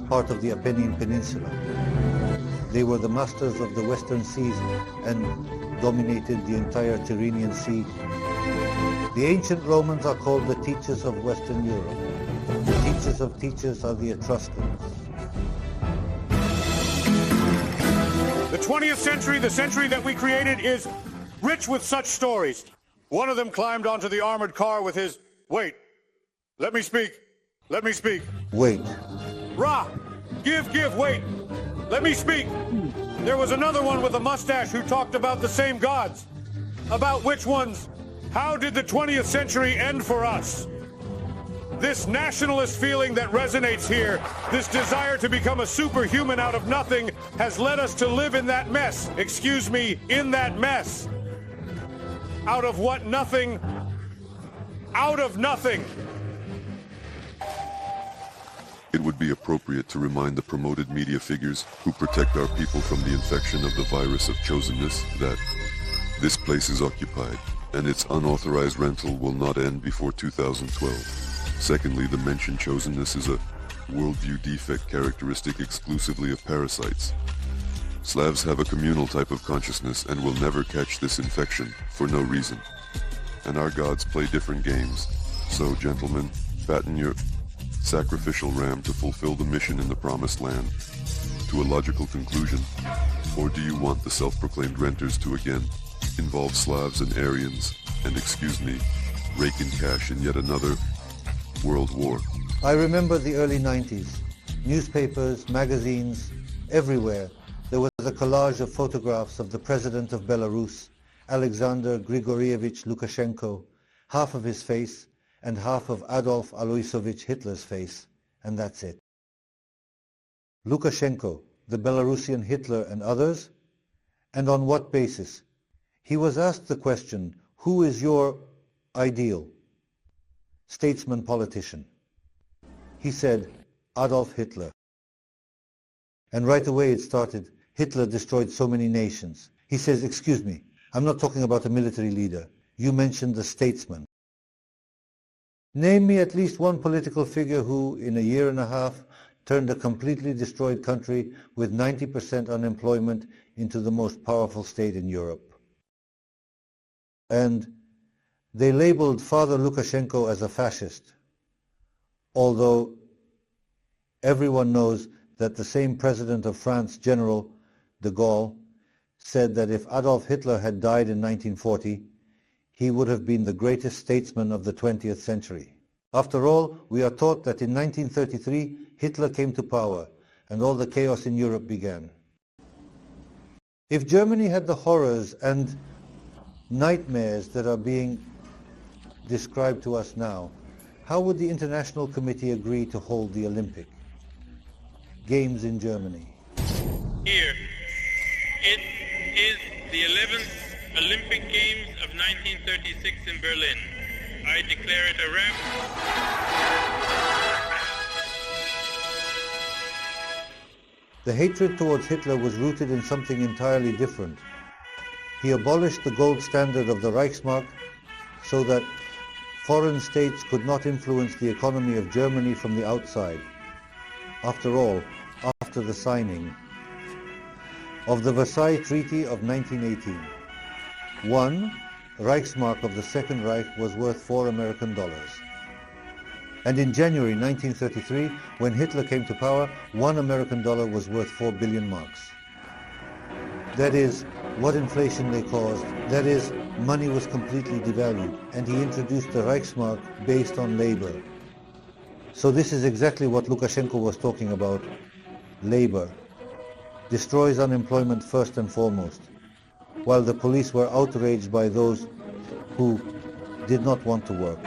Part of the Apennine Peninsula. They were the masters of the Western Seas and dominated the entire Tyrrhenian Sea. The ancient Romans are called the teachers of Western Europe. The teachers of teachers are the Etruscans. The 20th century, the century that we created, is rich with such stories. One of them climbed onto the armored car with his, wait, let me speak, let me speak. Wait. Ra, give, wait, let me speak. There was another one with a mustache who talked about the same gods. About which ones? How did the 20th century end for us? This nationalist feeling that resonates here, this desire to become a superhuman out of nothing, has led us to live in that mess. Excuse me, in that mess. Out of what nothing? Out of nothing. It would be appropriate to remind the promoted media figures who protect our people from the infection of the virus of chosenness that this place is occupied, and its unauthorized rental will not end before 2012. Secondly, the mentioned chosenness is a worldview defect characteristic exclusively of parasites. Slavs have a communal type of consciousness and will never catch this infection for no reason. And our gods play different games. So, gentlemen, fatten your sacrificial ram to fulfill the mission in the promised land to a logical conclusion. Or do you want the self-proclaimed renters to again involve Slavs and Aryans and, excuse me, rake in cash in yet another World War? I remember the early 90s. Newspapers, magazines, everywhere. There was a collage of photographs of the president of Belarus, Alexander Grigorievich Lukashenko, half of his face and half of Adolf Aloisovich Hitler's face, and that's it. Lukashenko, the Belarusian Hitler and others? And on what basis? He was asked the question, who is your ideal? Statesman, politician. He said, Adolf Hitler. And right away it started, Hitler destroyed so many nations. He says, excuse me, I'm not talking about a military leader. You mentioned the statesman. Name me at least one political figure who, in a year and a half, turned a completely destroyed country with 90% unemployment into the most powerful state in Europe. And they labeled Father Lukashenko as a fascist, although everyone knows that the same president of France, General de Gaulle, said that if Adolf Hitler had died in 1940, he would have been the greatest statesman of the 20th century. After all, we are taught that in 1933, Hitler came to power and all the chaos in Europe began. If Germany had the horrors and nightmares that are being described to us now, how would the International Committee agree to hold the Olympic Games in Germany? Here, it is the 11th Olympic Games of 1936 in Berlin. I declare it a The hatred towards Hitler was rooted in something entirely different. He abolished the gold standard of the Reichsmark so that foreign states could not influence the economy of Germany from the outside. After all, after the signing of the Versailles Treaty of 1918, one Reichsmark of the Second Reich was worth $4 American. And in January 1933, when Hitler came to power, $1 American was worth 4 billion marks. That is what inflation they caused. That is, money was completely devalued, and he introduced the Reichsmark based on labor. So this is exactly what Lukashenko was talking about. Labor destroys unemployment first and foremost, while the police were outraged by those who did not want to work.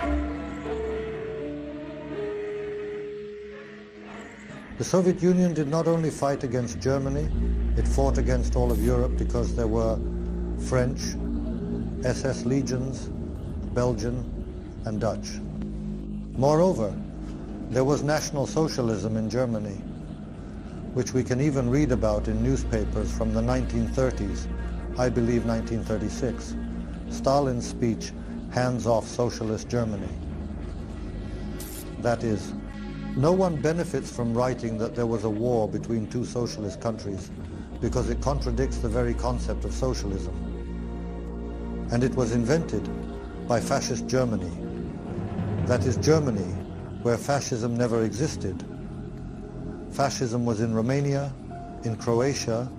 The Soviet Union did not only fight against Germany, it fought against all of Europe because there were French, SS legions, Belgian, and Dutch. Moreover, there was National Socialism in Germany, which we can even read about in newspapers from the 1930s, I believe 1936, Stalin's speech, "Hands off Socialist Germany." That is, no one benefits from writing that there was a war between two socialist countries because it contradicts the very concept of socialism. And it was invented by fascist Germany. That is Germany, where fascism never existed. Fascism was in Romania, in Croatia,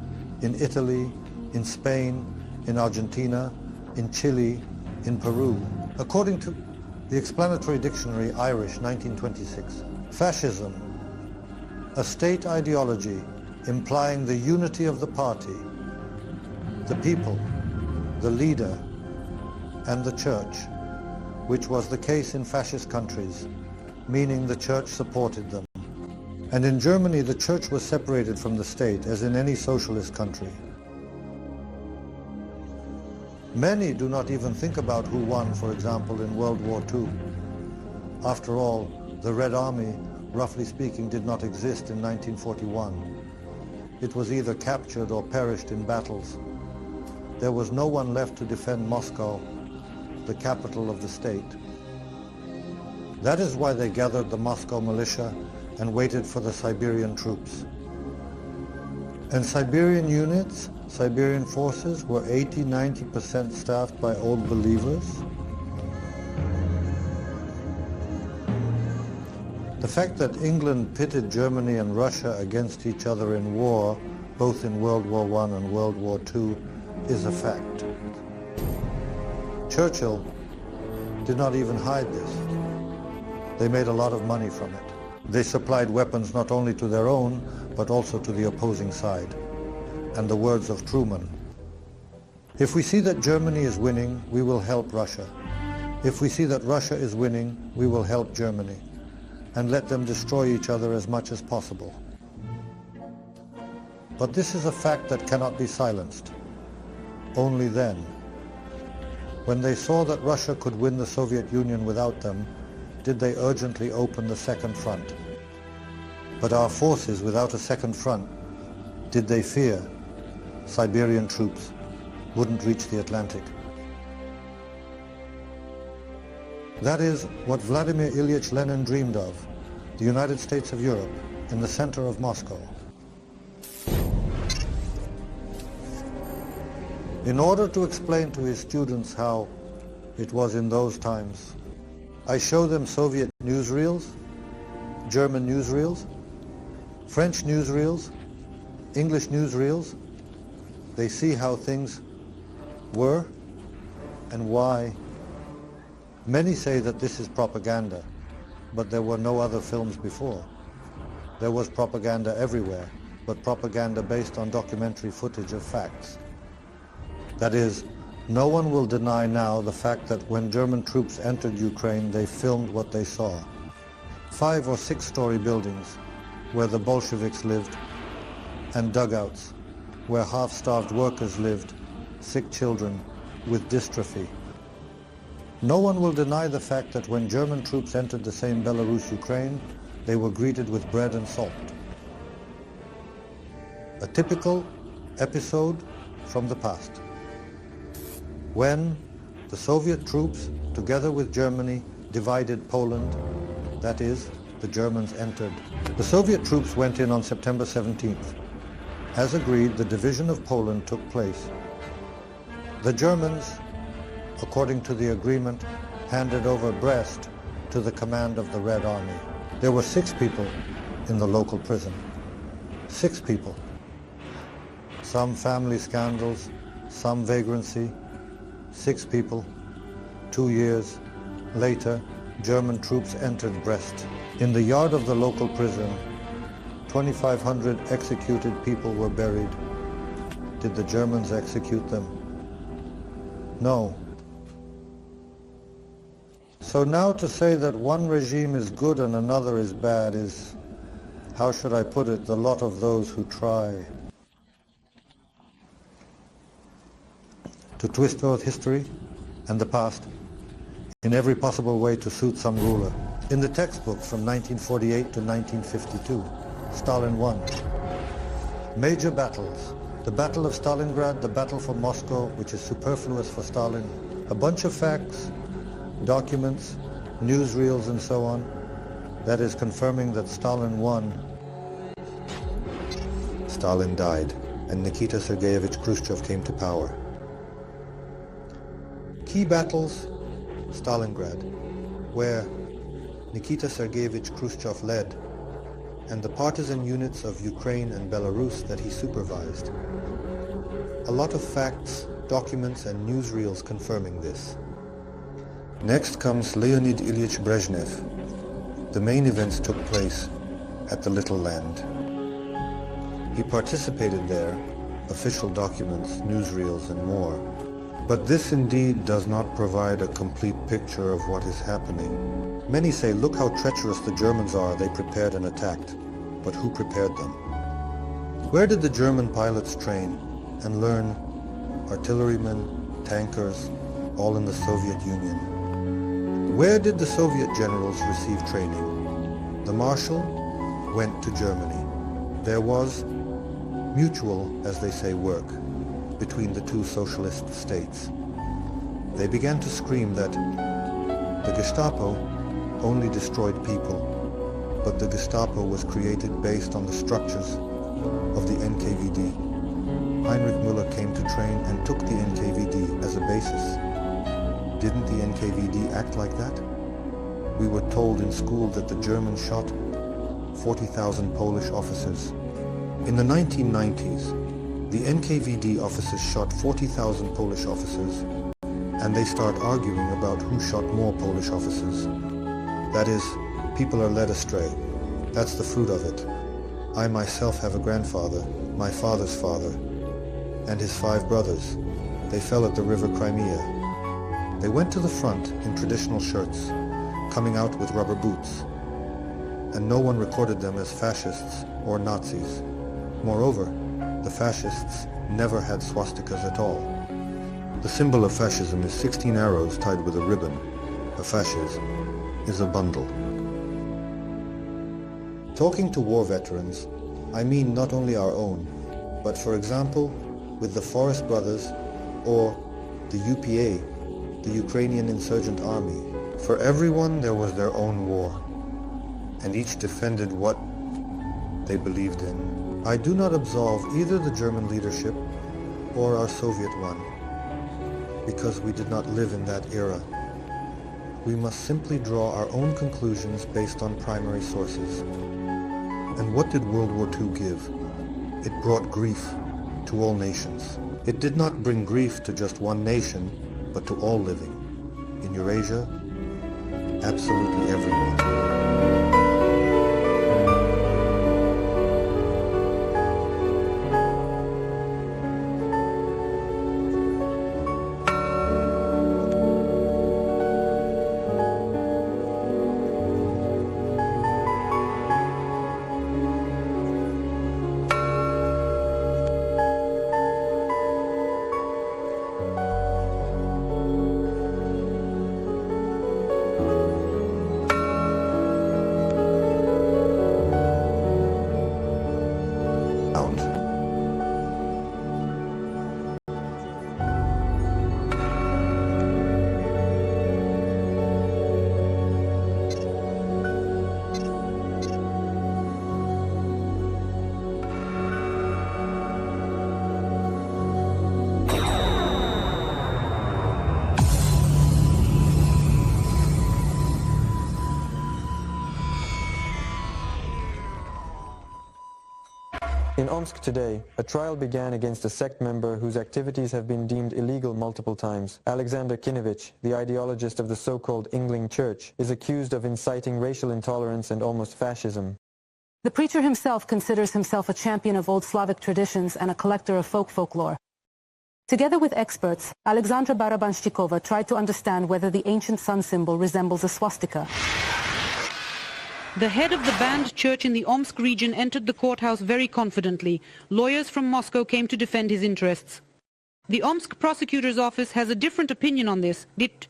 in Italy, in Spain, in Argentina, in Chile, in Peru. According to the Explanatory Dictionary, Irish, 1926, fascism, a state ideology implying the unity of the party, the people, the leader, and the church, which was the case in fascist countries, meaning the church supported them. And in Germany, the church was separated from the state, as in any socialist country. Many do not even think about who won, for example, in World War II. After all, the Red Army, roughly speaking, did not exist in 1941. It was either captured or perished in battles. There was no one left to defend Moscow, the capital of the state. That is why they gathered the Moscow militia and waited for the Siberian troops. And Siberian units, Siberian forces, were 80–90% staffed by old believers. The fact that England pitted Germany and Russia against each other in war, both in World War I and World War II, is a fact. Churchill did not even hide this. They made a lot of money from it. They supplied weapons not only to their own, but also to the opposing side. And the words of Truman: if we see that Germany is winning, we will help Russia. If we see that Russia is winning, we will help Germany, and let them destroy each other as much as possible. But this is a fact that cannot be silenced. Only then, when they saw that Russia could win the Soviet Union without them, did they urgently open the second front. But our forces, without a second front, did they fear Siberian troops wouldn't reach the Atlantic? That is what Vladimir Ilyich Lenin dreamed of, the United States of Europe, in the center of Moscow. In order to explain to his students how it was in those times, I show them Soviet newsreels, German newsreels, French newsreels, English newsreels. They see how things were and why. Many say that this is propaganda, but there were no other films before. There was propaganda everywhere, but propaganda based on documentary footage of facts. That is, no one will deny now the fact that when German troops entered Ukraine, they filmed what they saw. 5- or 6-story buildings where the Bolsheviks lived, and dugouts where half-starved workers lived, sick children with dystrophy. No one will deny the fact that when German troops entered the same Belarus, Ukraine, they were greeted with bread and salt. A typical episode from the past. When the Soviet troops, together with Germany, divided Poland, that is, the Germans entered. The Soviet troops went in on September 17th. As agreed, the division of Poland took place. The Germans, according to the agreement, handed over Brest to the command of the Red Army. There were 6 people in the local prison. 6 people. Some family scandals, some vagrancy. 6 people. 2 years later, German troops entered Brest. In the yard of the local prison, 2,500 executed people were buried. Did the Germans execute them? No. So now to say that one regime is good and another is bad is, how should I put it, the lot of those who try to twist both history and the past in every possible way to suit some ruler. In the textbooks from 1948 to 1952, Stalin won. Major battles. The Battle of Stalingrad, the Battle for Moscow, which is superfluous for Stalin. A bunch of facts, documents, newsreels and so on, that is confirming that Stalin won. Stalin died, and Nikita Sergeyevich Khrushchev came to power. Key battles, Stalingrad, where Nikita Sergeyevich Khrushchev led, and the partisan units of Ukraine and Belarus that he supervised. A lot of facts, documents and newsreels confirming this. Next comes Leonid Ilyich Brezhnev. The main events took place at the Little Land. He participated there, official documents, newsreels and more. But this indeed does not provide a complete picture of what is happening. Many say, look how treacherous the Germans are, they prepared and attacked. But who prepared them? Where did the German pilots train and learn? Artillerymen, tankers, all in the Soviet Union. Where did the Soviet generals receive training? The Marshal went to Germany. There was mutual, as they say, work between the two socialist states. They began to scream that the Gestapo only destroyed people, but the Gestapo was created based on the structures of the NKVD. Heinrich Müller came to train and took the NKVD as a basis. Didn't the NKVD act like that? We were told in school that the Germans shot 40,000 Polish officers. In the 1990s, the NKVD officers shot 40,000 Polish officers, and they start arguing about who shot more Polish officers. That is, people are led astray. That's the fruit of it. I myself have a grandfather, my father's father, and his 5 brothers. They fell at the river Crimea. They went to the front in traditional shirts, coming out with rubber boots, and no one recorded them as fascists or Nazis. Moreover, the fascists never had swastikas at all. The symbol of fascism is 16 arrows tied with a ribbon. A fasces is a bundle. Talking to war veterans, I mean not only our own, but for example, with the Forest Brothers or the UPA, the Ukrainian Insurgent Army. For everyone there was their own war, and each defended what they believed in. I do not absolve either the German leadership or our Soviet one, because we did not live in that era. We must simply draw our own conclusions based on primary sources. And what did World War II give? It brought grief to all nations. It did not bring grief to just one nation, but to all living. In Eurasia, absolutely everyone. In Omsk today, a trial began against a sect member whose activities have been deemed illegal multiple times. Alexander Kinovich, the ideologist of the so-called Yngling Church, is accused of inciting racial intolerance and almost fascism. The preacher himself considers himself a champion of old Slavic traditions and a collector of folklore. Together with experts, Alexandra Barabanshchikova tried to understand whether the ancient sun symbol resembles a swastika. The head of the banned church in the Omsk region entered the courthouse very confidently. Lawyers from Moscow came to defend his interests. The Omsk prosecutor's office has a different opinion on this.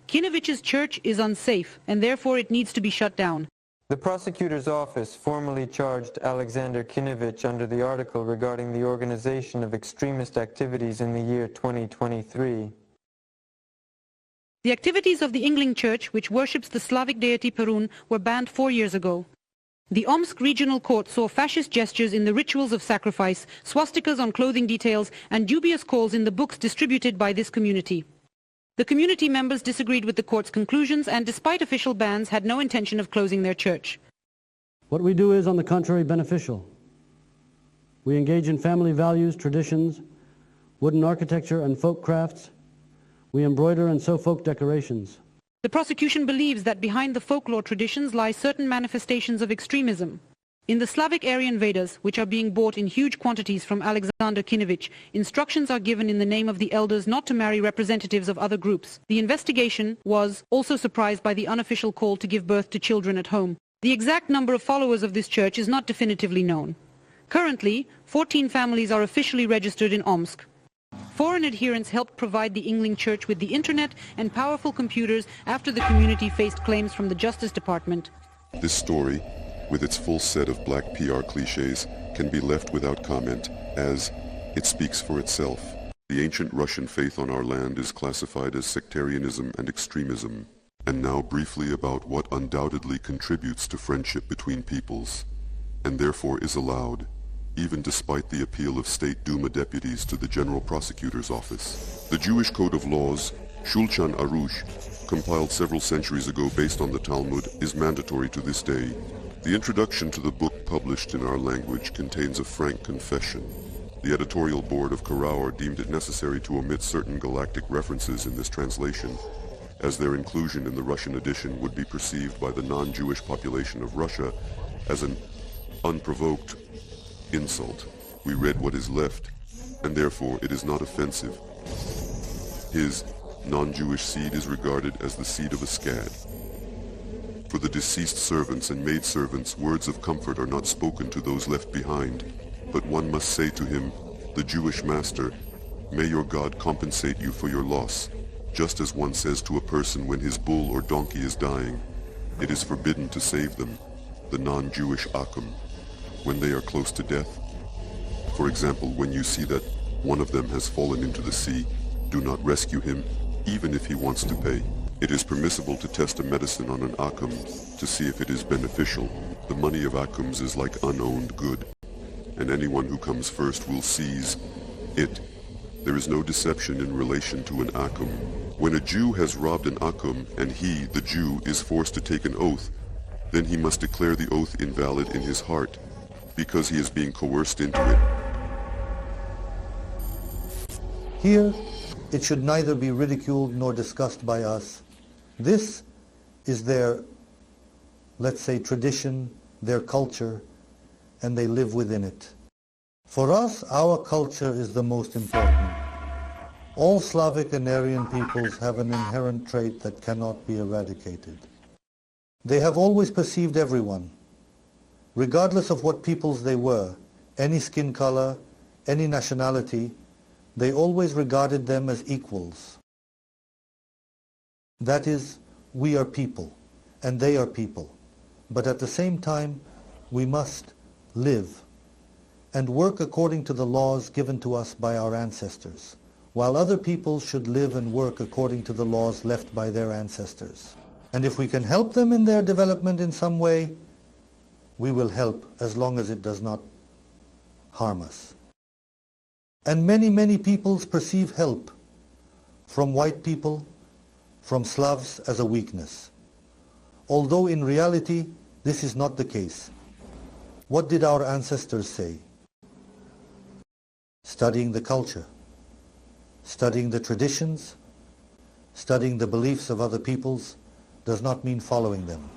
Kinovich's church is unsafe, and therefore it needs to be shut down. The prosecutor's office formally charged Alexander Kinovich under the article regarding the organization of extremist activities in the year 2023. The activities of the Yngling Church, which worships the Slavic deity Perun, were banned 4 years ago. The Omsk Regional Court saw fascist gestures in the rituals of sacrifice, swastikas on clothing details, and dubious calls in the books distributed by this community. The community members disagreed with the court's conclusions and, despite official bans, had no intention of closing their church. What we do is, on the contrary, beneficial. We engage in family values, traditions, wooden architecture and folk crafts. We embroider and sew folk decorations. The prosecution believes that behind the folklore traditions lie certain manifestations of extremism. In the Slavic Aryan Vedas, which are being bought in huge quantities from Alexander Kinovich, instructions are given in the name of the elders not to marry representatives of other groups. The investigation was also surprised by the unofficial call to give birth to children at home. The exact number of followers of this church is not definitively known. Currently, 14 families are officially registered in Omsk. Foreign adherents helped provide the Yngling Church with the internet and powerful computers after the community faced claims from the Justice Department. This story, with its full set of black PR cliches, can be left without comment, as it speaks for itself. The ancient Russian faith on our land is classified as sectarianism and extremism. And now briefly about what undoubtedly contributes to friendship between peoples, and therefore is allowed, even despite the appeal of State Duma deputies to the General Prosecutor's Office. The Jewish Code of Laws, Shulchan Arush, compiled several centuries ago based on the Talmud, is mandatory to this day. The introduction to the book published in our language contains a frank confession. The editorial board of Karaur deemed it necessary to omit certain galactic references in this translation, as their inclusion in the Russian edition would be perceived by the non-Jewish population of Russia as an unprovoked insult. We read what is left, and therefore it is not offensive. His non-Jewish seed is regarded as the seed of a scad. For the deceased servants and maidservants, words of comfort are not spoken to those left behind, but one must say to him, the Jewish master, may your God compensate you for your loss, just as one says to a person when his bull or donkey is dying. It is forbidden to save them, the non-Jewish Akum, when they are close to death. For example, when you see that one of them has fallen into the sea, do not rescue him, even if he wants to pay. It is permissible to test a medicine on an Akum to see if it is beneficial. The money of Akums is like unowned good, and anyone who comes first will seize it. There is no deception in relation to an Akum. When a Jew has robbed an Akum and he, the Jew, is forced to take an oath, then he must declare the oath invalid in his heart, because he is being coerced into it. Here, it should neither be ridiculed nor discussed by us. This is their, let's say, tradition, their culture, and they live within it. For us, our culture is the most important. All Slavic and Aryan peoples have an inherent trait that cannot be eradicated. They have always perceived everyone, regardless of what peoples they were, any skin color, any nationality, they always regarded them as equals. That is, we are people, and they are people. But at the same time, we must live and work according to the laws given to us by our ancestors, while other peoples should live and work according to the laws left by their ancestors. And if we can help them in their development in some way, we will help as long as it does not harm us. And many peoples perceive help from white people, from Slavs as a weakness. Although in reality, this is not the case. What did our ancestors say? studying the culture, studying the traditions, studying the beliefs of other peoples does not mean following them.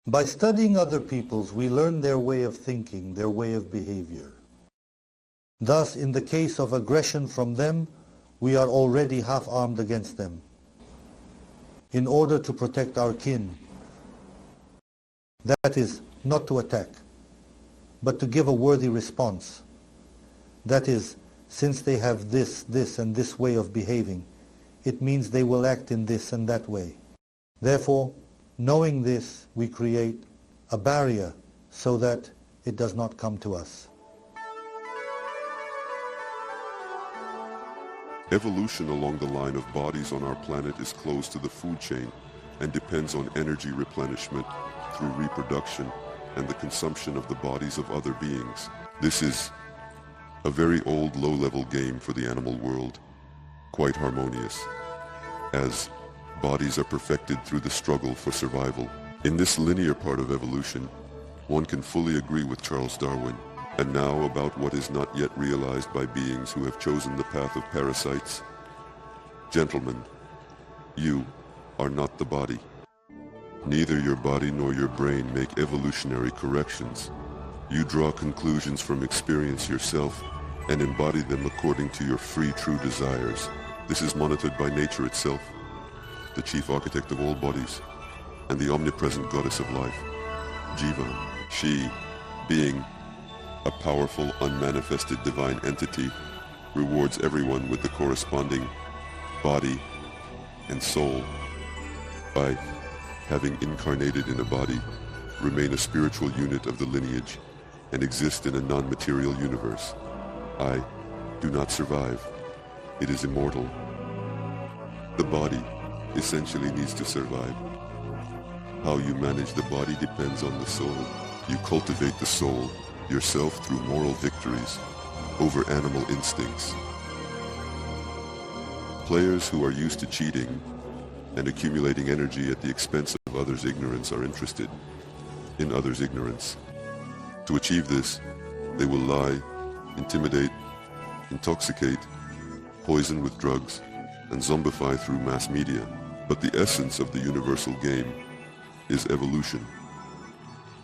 By studying other peoples, we learn their way of thinking, their way of behavior. Thus, in the case of aggression from them, we are already half-armed against them. In order to protect our kin, that is, not to attack, but to give a worthy response. That is, since they have this, and this way of behaving, it means they will act in this and that way. Therefore, knowing this, we create a barrier so that it does not come to us. Evolution along the line of bodies on our planet is close to the food chain and depends on energy replenishment through reproduction and the consumption of the bodies of other beings. This is a very old low-level game for the animal world, quite harmonious, as bodies are perfected through the struggle for survival. In this linear part of evolution, one can fully agree with Charles Darwin. And now about what is not yet realized by beings who have chosen the path of parasites. Gentlemen, you are not the body. Neither your body nor your brain make evolutionary corrections. You draw conclusions from experience yourself and embody them according to your free, true desires. This is monitored by nature itself, the chief architect of all bodies, and the omnipresent goddess of life, Jiva. She, being a powerful, unmanifested divine entity, rewards everyone with the corresponding body and soul by, having incarnated in a body, remain a spiritual unit of the lineage and exist in a non-material universe. I do not survive. It is immortal. The body essentially needs to survive. How you manage the body depends on the soul. You cultivate the soul yourself through moral victories over animal instincts. Players who are used to cheating and accumulating energy at the expense of others' ignorance are interested in others' ignorance. To achieve this, they will lie, intimidate, intoxicate, poison with drugs, and zombify through mass media. But the essence of the universal game is evolution.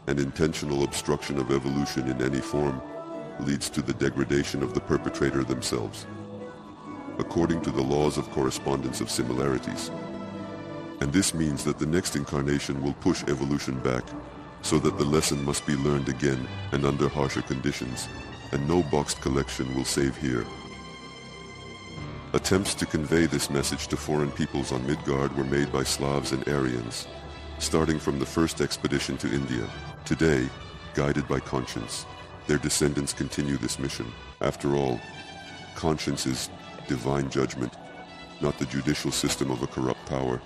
An intentional obstruction of evolution in any form leads to the degradation of the perpetrator themselves, according to the laws of correspondence of similarities. And this means that the next incarnation will push evolution back, so that the lesson must be learned again and under harsher conditions, and no boxed collection will save here. Attempts to convey this message to foreign peoples on Midgard were made by Slavs and Aryans, starting from the first expedition to India. Today, guided by conscience, their descendants continue this mission. After all, conscience is divine judgment, not the judicial system of a corrupt power,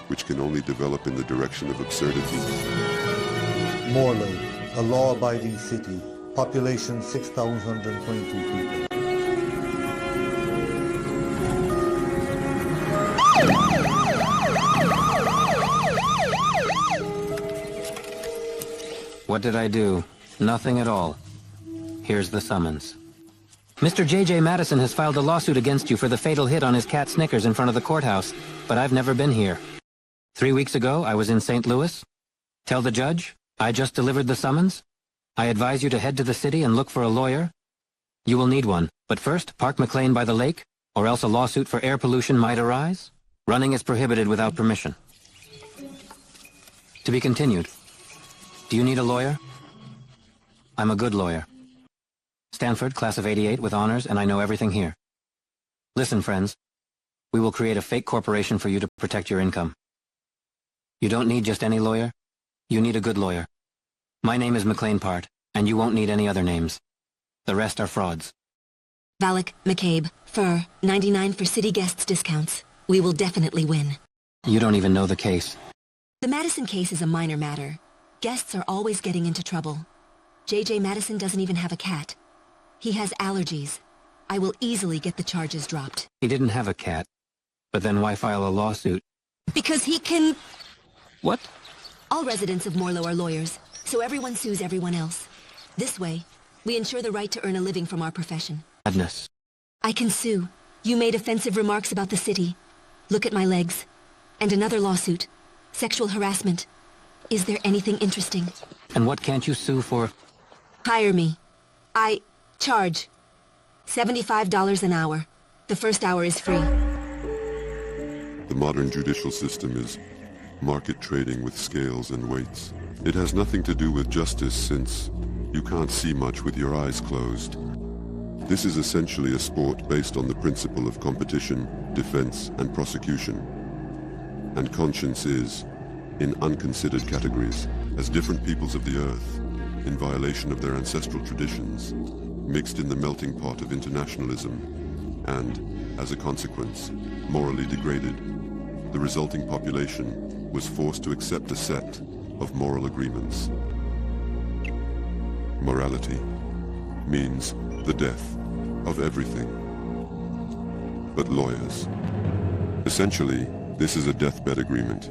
which can only develop in the direction of absurdity. Morley, a law-abiding city, population 6,122 people. What did I do? Nothing at all. Here's the summons. Mr. J.J. Madison has filed a lawsuit against you for the fatal hit on his cat Snickers in front of the courthouse, but I've never been here. 3 weeks ago, I was in St. Louis. Tell the judge, I just delivered the summons. I advise you to head to the city and look for a lawyer. You will need one, but first, park McLean by the lake, or else a lawsuit for air pollution might arise. Running is prohibited without permission. To be continued. Do you need a lawyer? I'm a good lawyer. Stanford, class of '88 with honors, and I know everything here. Listen, friends. We will create a fake corporation for you to protect your income. You don't need just any lawyer. You need a good lawyer. My name is McLean Part, and you won't need any other names. The rest are frauds. Valak, McCabe, Fur, 99 for city guests discounts. We will definitely win. You don't even know the case. The Madison case is a minor matter. Guests are always getting into trouble. J.J. Madison doesn't even have a cat. He has allergies. I will easily get the charges dropped. He didn't have a cat. But then why file a lawsuit? Because he can... What? All residents of Morlo are lawyers, so everyone sues everyone else. This way, We ensure the right to earn a living from our profession. Madness. I can sue. You made offensive remarks about the city. Look at my legs. And another lawsuit. Sexual harassment. Is there anything interesting? And what can't you sue for? Hire me. I charge $75 an hour. The first hour is free. The modern judicial system is market trading with scales and weights. It has nothing to do with justice since you can't see much with your eyes closed. This is essentially a sport based on the principle of competition, defense, and prosecution. And conscience is, in unconsidered categories, as different peoples of the earth, in violation of their ancestral traditions, mixed in the melting pot of internationalism, and, as a consequence, morally degraded. The resulting population was forced to accept a set of moral agreements. Morality means the death of everything but lawyers. Essentially, this is a deathbed agreement,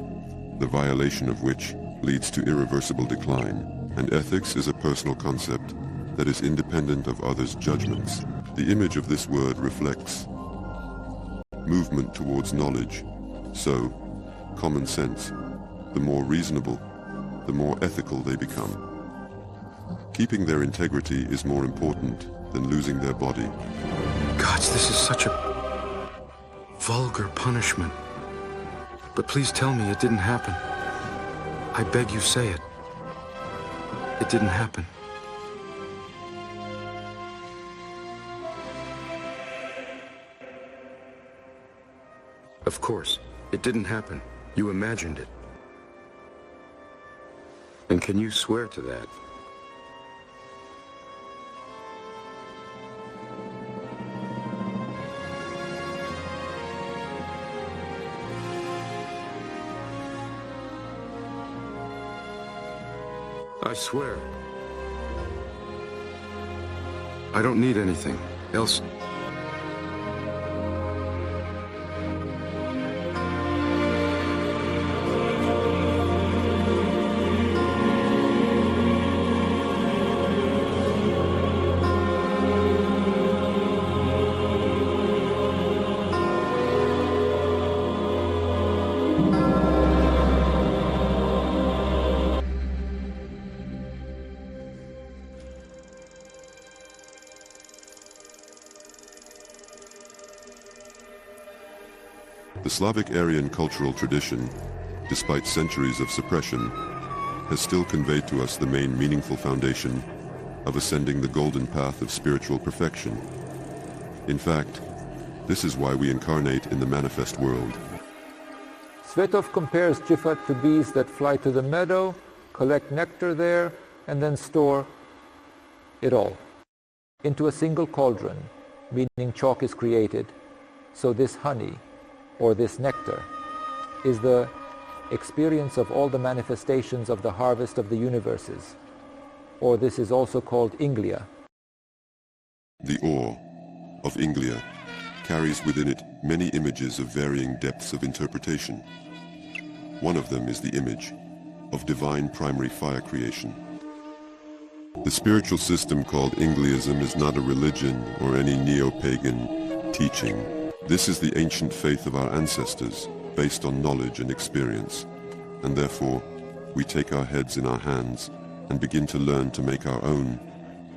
the violation of which leads to irreversible decline, and ethics is a personal concept that is independent of others' judgments. The image of this word reflects movement towards knowledge, so common sense, the more reasonable, the more ethical they become. Keeping their integrity is more important than losing their body. Gods, this is such a vulgar punishment. But please tell me it didn't happen. I beg you, say it. It didn't happen. Of course, it didn't happen. You imagined it. And can you swear to that? I swear. I don't need anything else. The Slavic Aryan cultural tradition, despite centuries of suppression, has still conveyed to us the main meaningful foundation of ascending the golden path of spiritual perfection. In fact, this is why we incarnate in the manifest world. Svetov compares Jifat to bees that fly to the meadow, collect nectar there, and then store it all into a single cauldron, meaning chalk is created. So this honey, or this nectar, is the experience of all the manifestations of the harvest of the universes, or this is also called Inglia. The ore of Inglia carries within it many images of varying depths of interpretation. One of them is the image of divine primary fire creation. The spiritual system called yngliizm is not a religion or any neo-pagan teaching. This is the ancient faith of our ancestors, based on knowledge and experience, and therefore we take our heads in our hands and begin to learn to make our own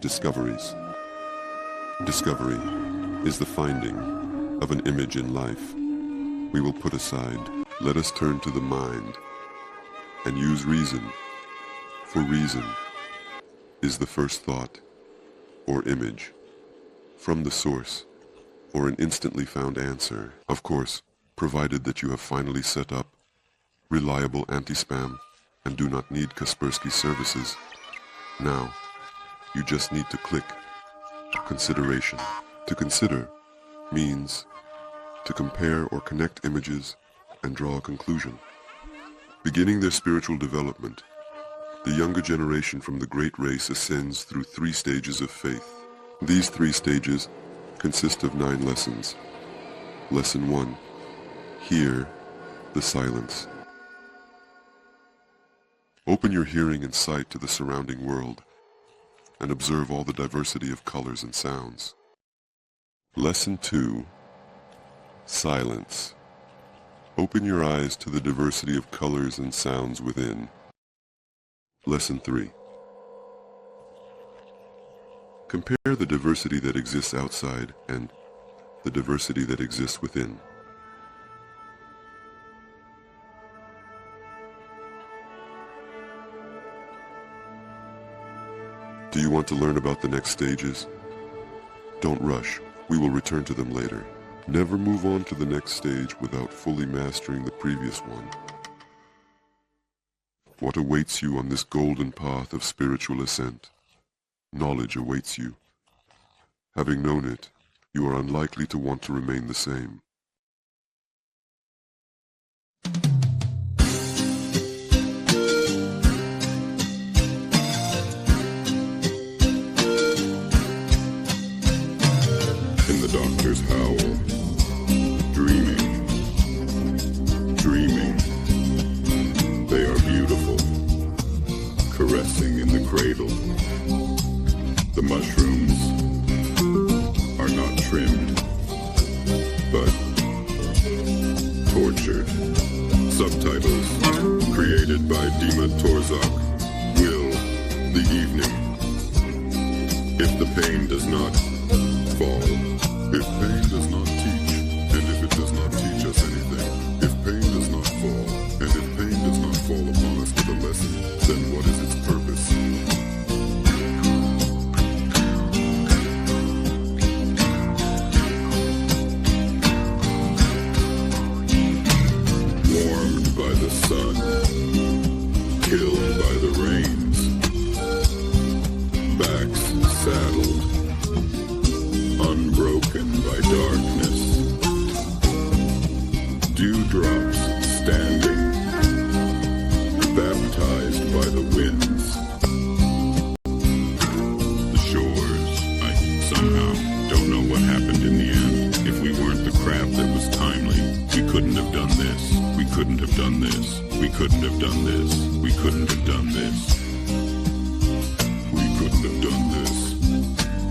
discoveries. Discovery is the finding of an image in life. We will put aside. Let us turn to the mind and use reason, for reason is the first thought or image from the source, or an instantly found answer, of course, provided that you have finally set up reliable anti-spam and do not need Kaspersky's services. Now, you just need to click consideration. To consider means to compare or connect images and draw a conclusion. Beginning their spiritual development, the younger generation from the great race ascends through 3 stages of faith. These 3 stages consist of 9 lessons. Lesson 1. Hear the silence. Open your hearing and sight to the surrounding world and observe all the diversity of colors and sounds. Lesson 2. Silence. Open your eyes to the diversity of colors and sounds within. Lesson 3. Compare the diversity that exists outside and the diversity that exists within. Do you want to learn about the next stages? Don't rush. We will return to them later. Never move on to the next stage without fully mastering the previous one. What awaits you on this golden path of spiritual ascent? Knowledge awaits you. Having known it, you are unlikely to want to remain the same. In the doctor's howl, dreaming, dreaming. They are beautiful, caressing in the cradle. The mushrooms are not trimmed, but tortured. Subtitles created by Dima Torzak. Will the evening. If the pain does not fall, if pain does not teach, and if it does not teach us anything, if pain does not fall, and if pain does not fall upon us with a lesson, then what is its purpose? Warmed by the sun, killed by the rains, backs saddled, unbroken by darkness, dewdrops standing, baptized by the winds. The shores, I somehow don't know what happened in the end. If we weren't the crap that was timely, we couldn't have done this, we couldn't have done this, we couldn't have done this, we couldn't have done this. We couldn't have done this.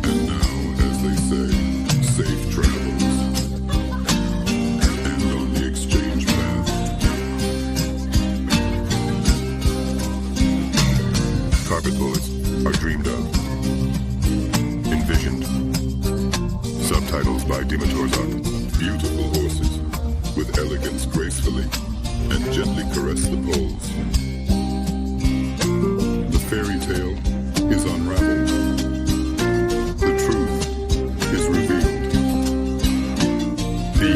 And now, as they say, safe travels. And on the exchange path. Carpet bullets are dreamed of, envisioned. Subtitles by Dima Torzak. Beautiful horses, with elegance gracefully, and gently caress the poles. The fairy tale is unraveled. The truth is revealed. Be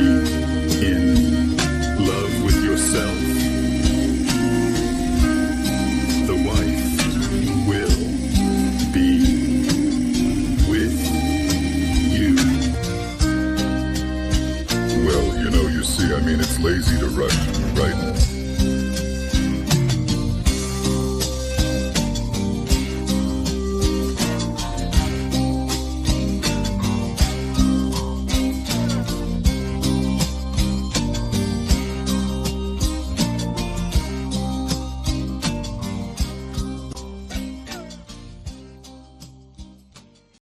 in love with yourself. The wife will be with you. Well, you see, it's lazy to rush, right?